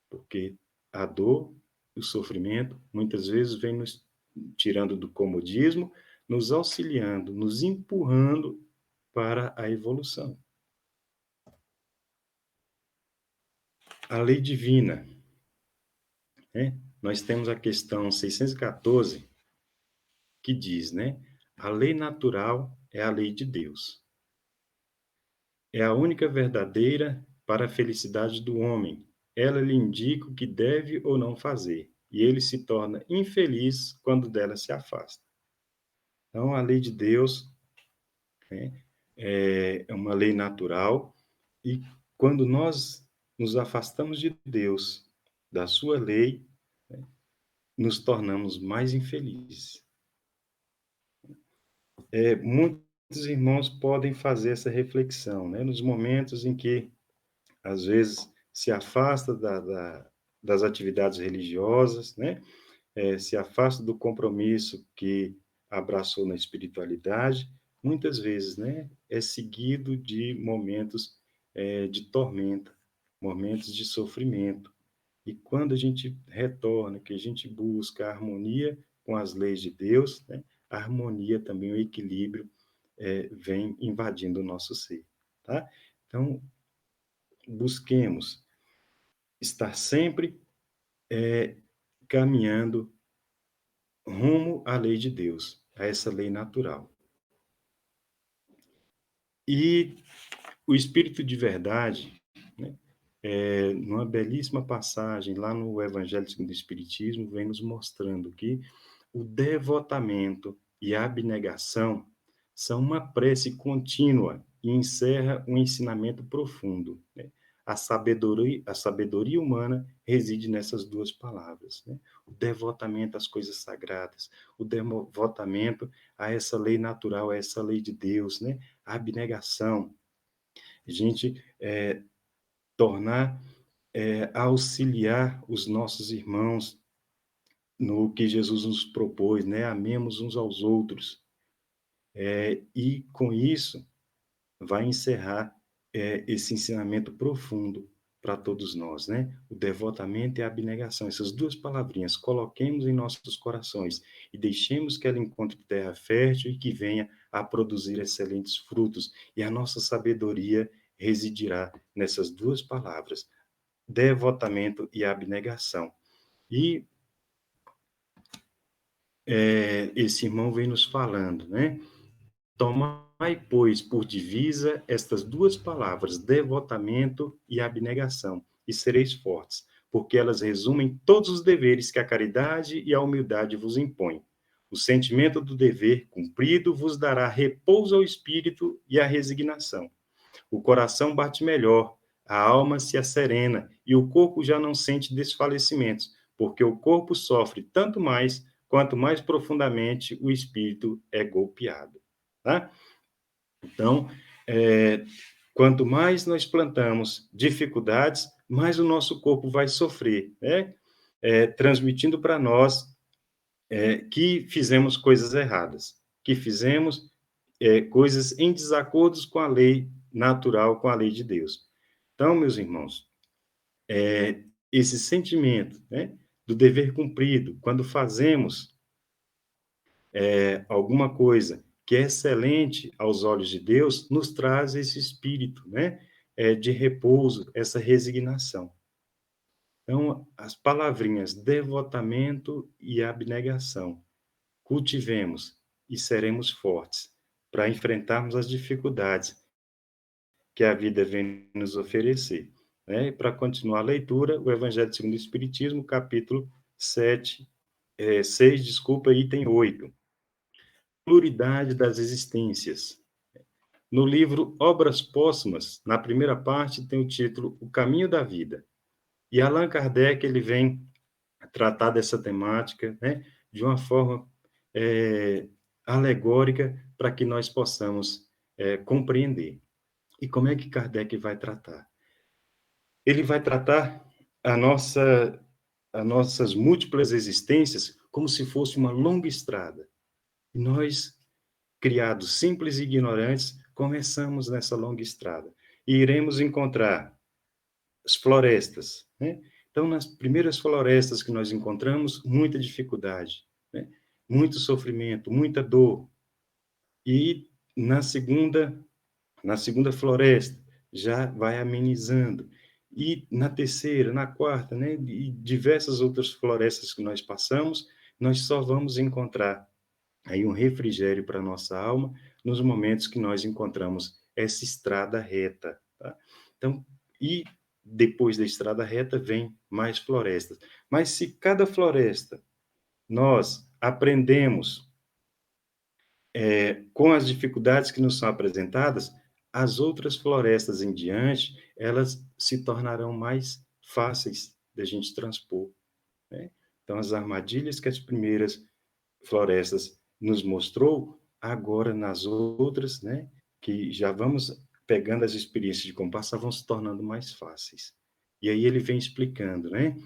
porque a dor, o sofrimento, muitas vezes vem nos tirando do comodismo, nos auxiliando, nos empurrando para a evolução. A lei divina, né? Nós temos a questão 614, que diz, né? A lei natural é a lei de Deus. É a única verdadeira para a felicidade do homem. Ela lhe indica o que deve ou não fazer, e ele se torna infeliz quando dela se afasta. Então, a lei de Deus, né, é uma lei natural, e quando nós nos afastamos de Deus, da sua lei, né, nos tornamos mais infelizes. Muitos irmãos podem fazer essa reflexão, né, nos momentos em que, às vezes, se afasta das atividades religiosas, né, se afasta do compromisso que abraçou na espiritualidade, muitas vezes, né, é seguido de momentos de tormenta, momentos de sofrimento. E quando a gente retorna, que a gente busca a harmonia com as leis de Deus, né, a harmonia também, o equilíbrio, vem invadindo o nosso ser, tá? Então, busquemos estar sempre caminhando rumo à lei de Deus, a essa lei natural. E o Espírito de Verdade, né, numa belíssima passagem lá no Evangelho segundo o Espiritismo, vem nos mostrando que o devotamento e a abnegação são uma prece contínua e encerra um ensinamento profundo, né? A sabedoria humana reside nessas duas palavras, né? O devotamento às coisas sagradas, o devotamento a essa lei natural, a essa lei de Deus, né? A abnegação, a gente tornar, auxiliar os nossos irmãos no que Jesus nos propôs, né? Amemos uns aos outros. E com isso vai encerrar esse ensinamento profundo para todos nós, né? O devotamento e a abnegação, essas duas palavrinhas, coloquemos em nossos corações e deixemos que ela encontre terra fértil e que venha a produzir excelentes frutos. E a nossa sabedoria residirá nessas duas palavras, devotamento e abnegação. E esse irmão vem nos falando, né? Tomai, pois, por divisa estas duas palavras, devotamento e abnegação, e sereis fortes, porque elas resumem todos os deveres que a caridade e a humildade vos impõem. O sentimento do dever cumprido vos dará repouso ao espírito e à resignação. O coração bate melhor, a alma se asserena e o corpo já não sente desfalecimentos, porque o corpo sofre tanto mais quanto mais profundamente o espírito é golpeado. Tá? Então, quanto mais nós plantamos dificuldades, mais o nosso corpo vai sofrer, né? Transmitindo para nós que fizemos coisas erradas, que fizemos coisas em desacordo com a lei natural, com a lei de Deus. Então, meus irmãos, esse sentimento, né, do dever cumprido, quando fazemos alguma coisa que é excelente aos olhos de Deus, nos traz esse espírito, né, de repouso, essa resignação. Então, as palavrinhas devotamento e abnegação, cultivemos e seremos fortes para enfrentarmos as dificuldades que a vida vem nos oferecer. Né? E para continuar a leitura, o Evangelho segundo o Espiritismo, capítulo 6, item 8. Pluralidade das existências. No livro Obras Póstumas, na primeira parte, tem o título O Caminho da Vida. E Allan Kardec, ele vem tratar dessa temática, né, de uma forma alegórica para que nós possamos compreender. E como é que Kardec vai tratar? Ele vai tratar as nossas múltiplas existências como se fosse uma longa estrada. E nós, criados simples e ignorantes, começamos nessa longa estrada. E iremos encontrar as florestas, né? Então, nas primeiras florestas que nós encontramos, muita dificuldade, né? Muito sofrimento, muita dor. E na segunda floresta, já vai amenizando. E na terceira, na quarta, né? E diversas outras florestas que nós passamos, nós só vamos encontrar aí um refrigério para a nossa alma nos momentos que nós encontramos essa estrada reta, tá? Então, e depois da estrada reta vem mais florestas. Mas se cada floresta nós aprendemos com as dificuldades que nos são apresentadas, as outras florestas em diante, elas se tornarão mais fáceis da gente transpor, né? Então, as armadilhas que as primeiras florestas nos mostrou, agora nas outras, né, que já vamos pegando as experiências de como passar, vão se tornando mais fáceis. E aí ele vem explicando, né?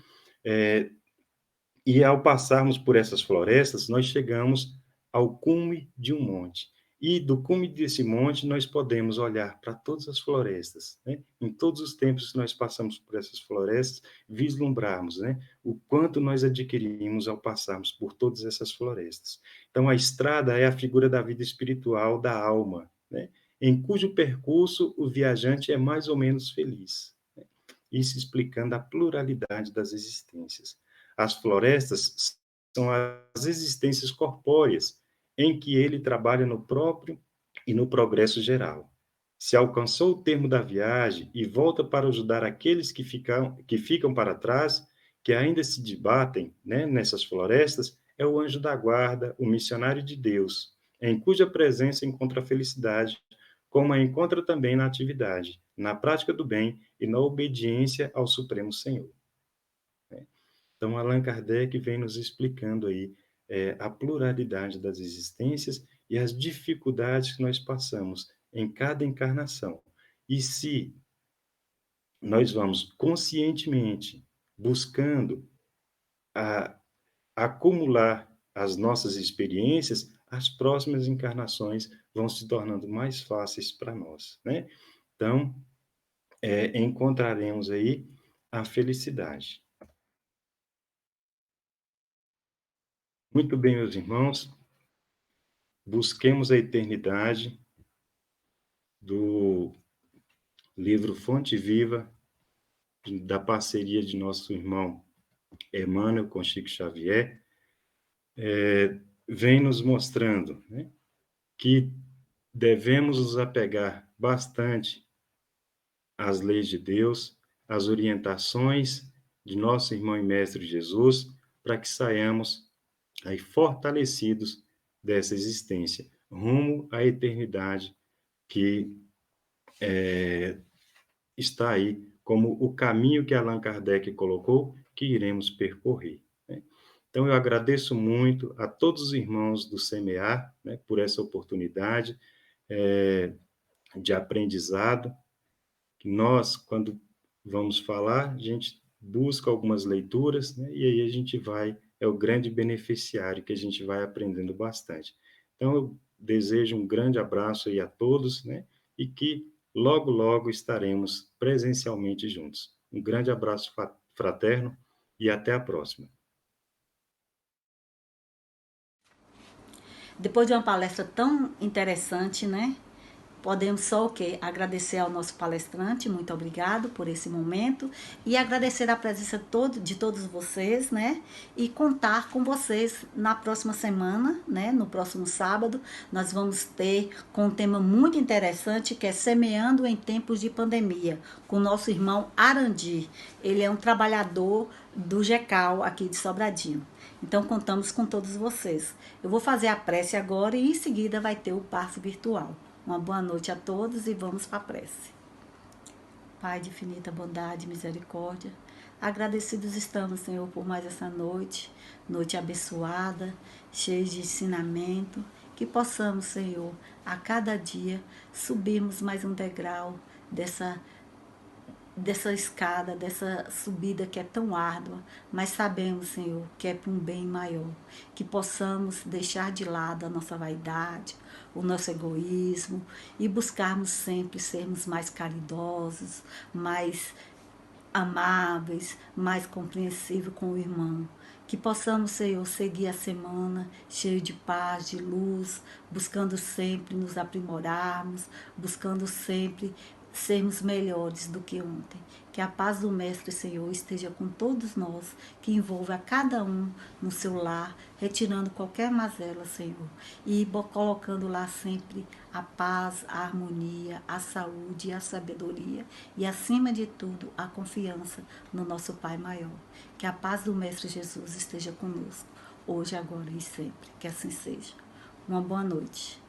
E ao passarmos por essas florestas, nós chegamos ao cume de um monte. E do cume desse monte, nós podemos olhar para todas as florestas, né? Em todos os tempos que nós passamos por essas florestas, vislumbrarmos, né, o quanto nós adquirimos ao passarmos por todas essas florestas. Então, a estrada é a figura da vida espiritual da alma, né, em cujo percurso o viajante é mais ou menos feliz, né? Isso explicando a pluralidade das existências. As florestas são as existências corpóreas, em que ele trabalha no próprio e no progresso geral. Se alcançou o termo da viagem e volta para ajudar aqueles que ficam para trás, que ainda se debatem, né, nessas florestas, é o anjo da guarda, o missionário de Deus, em cuja presença encontra a felicidade, como a encontra também na atividade, na prática do bem e na obediência ao Supremo Senhor. Então, Allan Kardec vem nos explicando aí a pluralidade das existências e as dificuldades que nós passamos em cada encarnação. E se nós vamos conscientemente buscando acumular as nossas experiências, as próximas encarnações vão se tornando mais fáceis para nós, né? Então, encontraremos aí a felicidade. Muito bem, meus irmãos, busquemos a eternidade do livro Fonte Viva, da parceria de nosso irmão Emmanuel com Chico Xavier, vem nos mostrando, né, que devemos nos apegar bastante às leis de Deus, às orientações de nosso irmão e mestre Jesus, para que saiamos aí fortalecidos dessa existência, rumo à eternidade que está aí como o caminho que Allan Kardec colocou, que iremos percorrer, né? Então, eu agradeço muito a todos os irmãos do CMA, né, por essa oportunidade de aprendizado, que nós, quando vamos falar, a gente busca algumas leituras, né, e aí a gente é o grande beneficiário que a gente vai aprendendo bastante. Então, eu desejo um grande abraço aí a todos, né, e que logo, logo estaremos presencialmente juntos. Um grande abraço fraterno e até a próxima. Depois de uma palestra tão interessante, né? Podemos só o quê? Agradecer ao nosso palestrante, muito obrigado por esse momento, e agradecer a presença de todos vocês, né? E contar com vocês na próxima semana, né? No próximo sábado, nós vamos ter com um tema muito interessante, que é Semeando em Tempos de Pandemia, com o nosso irmão Arandi. Ele é um trabalhador do GECAL aqui de Sobradinho. Então, contamos com todos vocês. Eu vou fazer a prece agora e em seguida vai ter o passe virtual. Uma boa noite a todos e vamos para a prece. Pai de infinita bondade e misericórdia, agradecidos estamos, Senhor, por mais essa noite abençoada, cheia de ensinamento, que possamos, Senhor, a cada dia subirmos mais um degrau dessa escada, dessa subida que é tão árdua, mas sabemos, Senhor, que é para um bem maior, que possamos deixar de lado a nossa vaidade, o nosso egoísmo e buscarmos sempre sermos mais caridosos, mais amáveis, mais compreensíveis com o irmão. Que possamos, Senhor, seguir a semana cheio de paz, de luz, buscando sempre nos aprimorarmos, buscando sempre sermos melhores do que ontem. Que a paz do Mestre, Senhor, esteja com todos nós, que envolva a cada um no seu lar, retirando qualquer mazela, Senhor, e colocando lá sempre a paz, a harmonia, a saúde e a sabedoria, e acima de tudo, a confiança no nosso Pai maior. Que a paz do Mestre Jesus esteja conosco, hoje, agora e sempre. Que assim seja. Uma boa noite.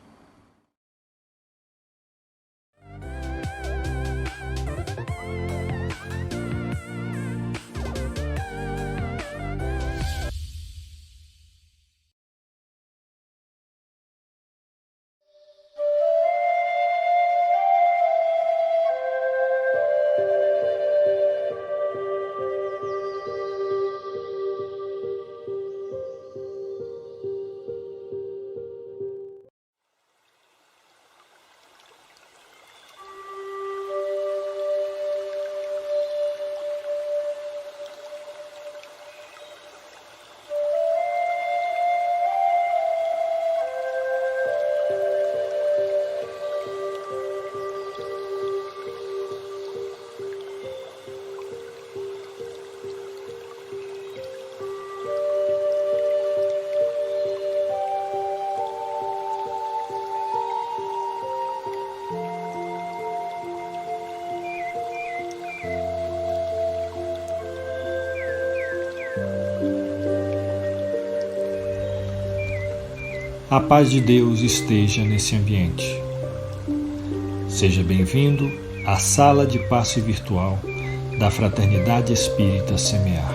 A paz de Deus esteja nesse ambiente. Seja bem-vindo à sala de passe virtual da Fraternidade Espírita Semear.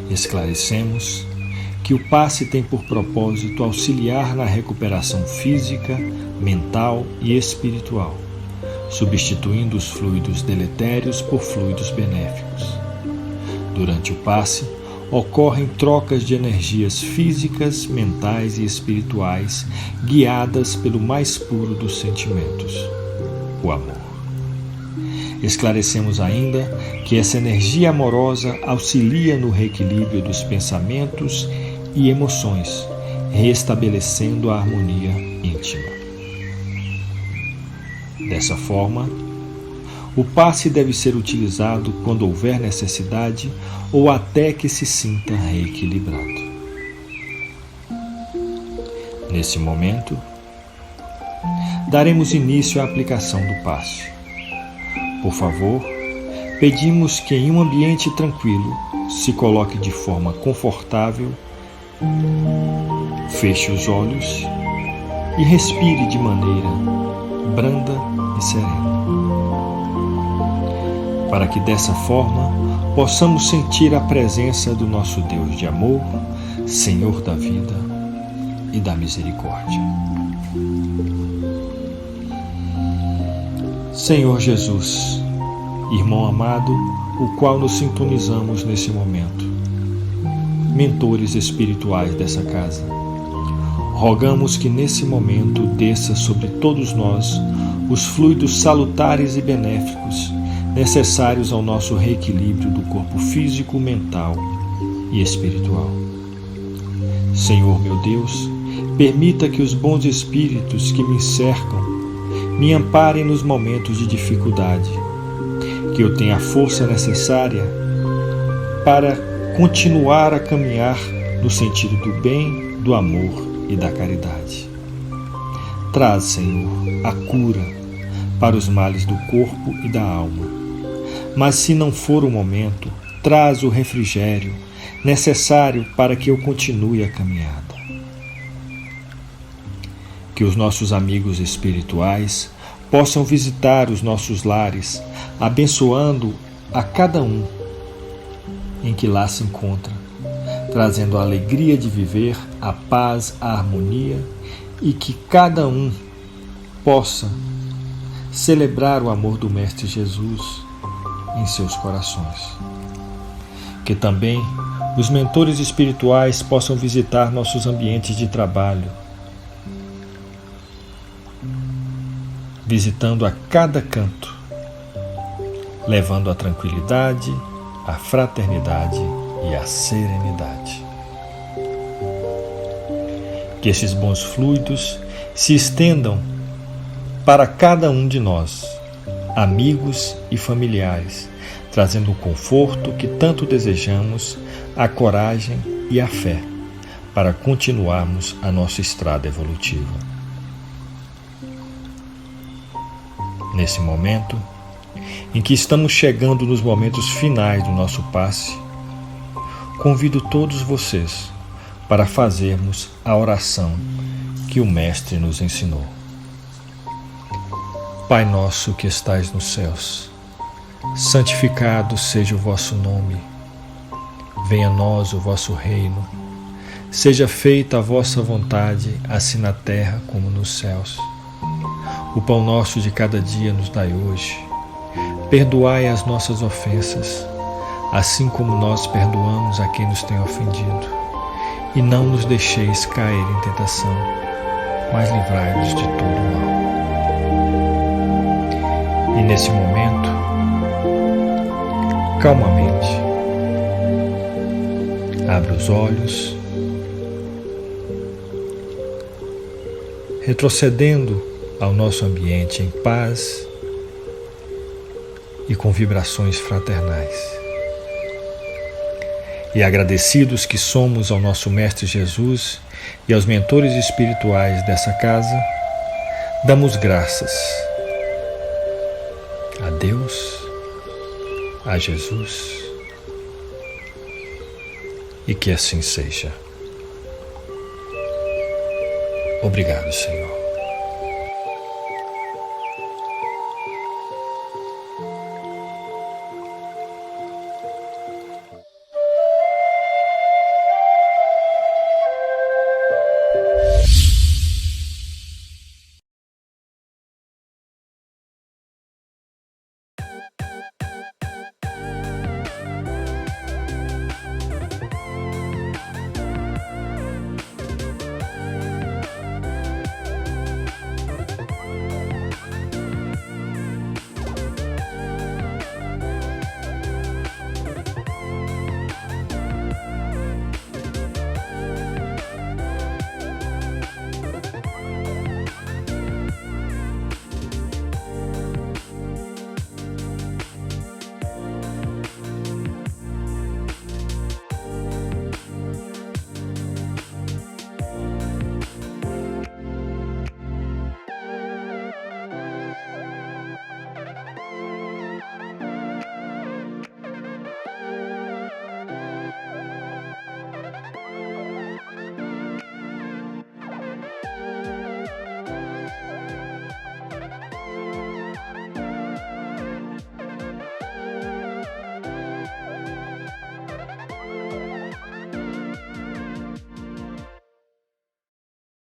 Esclarecemos que o passe tem por propósito auxiliar na recuperação física, mental e espiritual, substituindo os fluidos deletérios por fluidos benéficos. Durante o passe, ocorrem trocas de energias físicas, mentais e espirituais, guiadas pelo mais puro dos sentimentos, o amor. Esclarecemos ainda que essa energia amorosa auxilia no reequilíbrio dos pensamentos e emoções, restabelecendo a harmonia íntima. Dessa forma, o passe deve ser utilizado quando houver necessidade ou até que se sinta reequilibrado. Nesse momento, daremos início à aplicação do passe. Por favor, pedimos que em um ambiente tranquilo se coloque de forma confortável, feche os olhos e respire de maneira branda e serena, para que dessa forma possamos sentir a presença do nosso Deus de amor, Senhor da vida e da misericórdia. Senhor Jesus, irmão amado, o qual nos sintonizamos nesse momento, mentores espirituais dessa casa, rogamos que nesse momento desça sobre todos nós os fluidos salutares e benéficos necessários ao nosso reequilíbrio do corpo físico, mental e espiritual. Senhor meu Deus, permita que os bons espíritos que me cercam me amparem nos momentos de dificuldade, que eu tenha a força necessária para continuar a caminhar no sentido do bem, do amor e da caridade. Traz, Senhor, a cura para os males do corpo e da alma. Mas se não for o momento, traz o refrigério necessário para que eu continue a caminhada. Que os nossos amigos espirituais possam visitar os nossos lares, abençoando a cada um em que lá se encontra, trazendo a alegria de viver, a paz, a harmonia, e que cada um possa celebrar o amor do Mestre Jesus em seus corações. Que também os mentores espirituais possam visitar nossos ambientes de trabalho, visitando a cada canto, levando a tranquilidade, a fraternidade e a serenidade. Que esses bons fluidos se estendam para cada um de nós, amigos e familiares, trazendo o conforto que tanto desejamos, a coragem e a fé para continuarmos a nossa estrada evolutiva. Nesse momento, em que estamos chegando nos momentos finais do nosso passe, convido todos vocês para fazermos a oração que o Mestre nos ensinou. Pai nosso que estais nos céus, santificado seja o vosso nome. Venha a nós o vosso reino. Seja feita a vossa vontade, assim na terra como nos céus. O pão nosso de cada dia nos dai hoje. Perdoai as nossas ofensas, assim como nós perdoamos a quem nos tem ofendido. E não nos deixeis cair em tentação, mas livrai-nos de todo o mal. E nesse momento, calmamente, abra os olhos, retrocedendo ao nosso ambiente em paz e com vibrações fraternais. E agradecidos que somos ao nosso Mestre Jesus e aos mentores espirituais dessa casa, damos graças a Deus, a Jesus, e que assim seja. Obrigado, Senhor.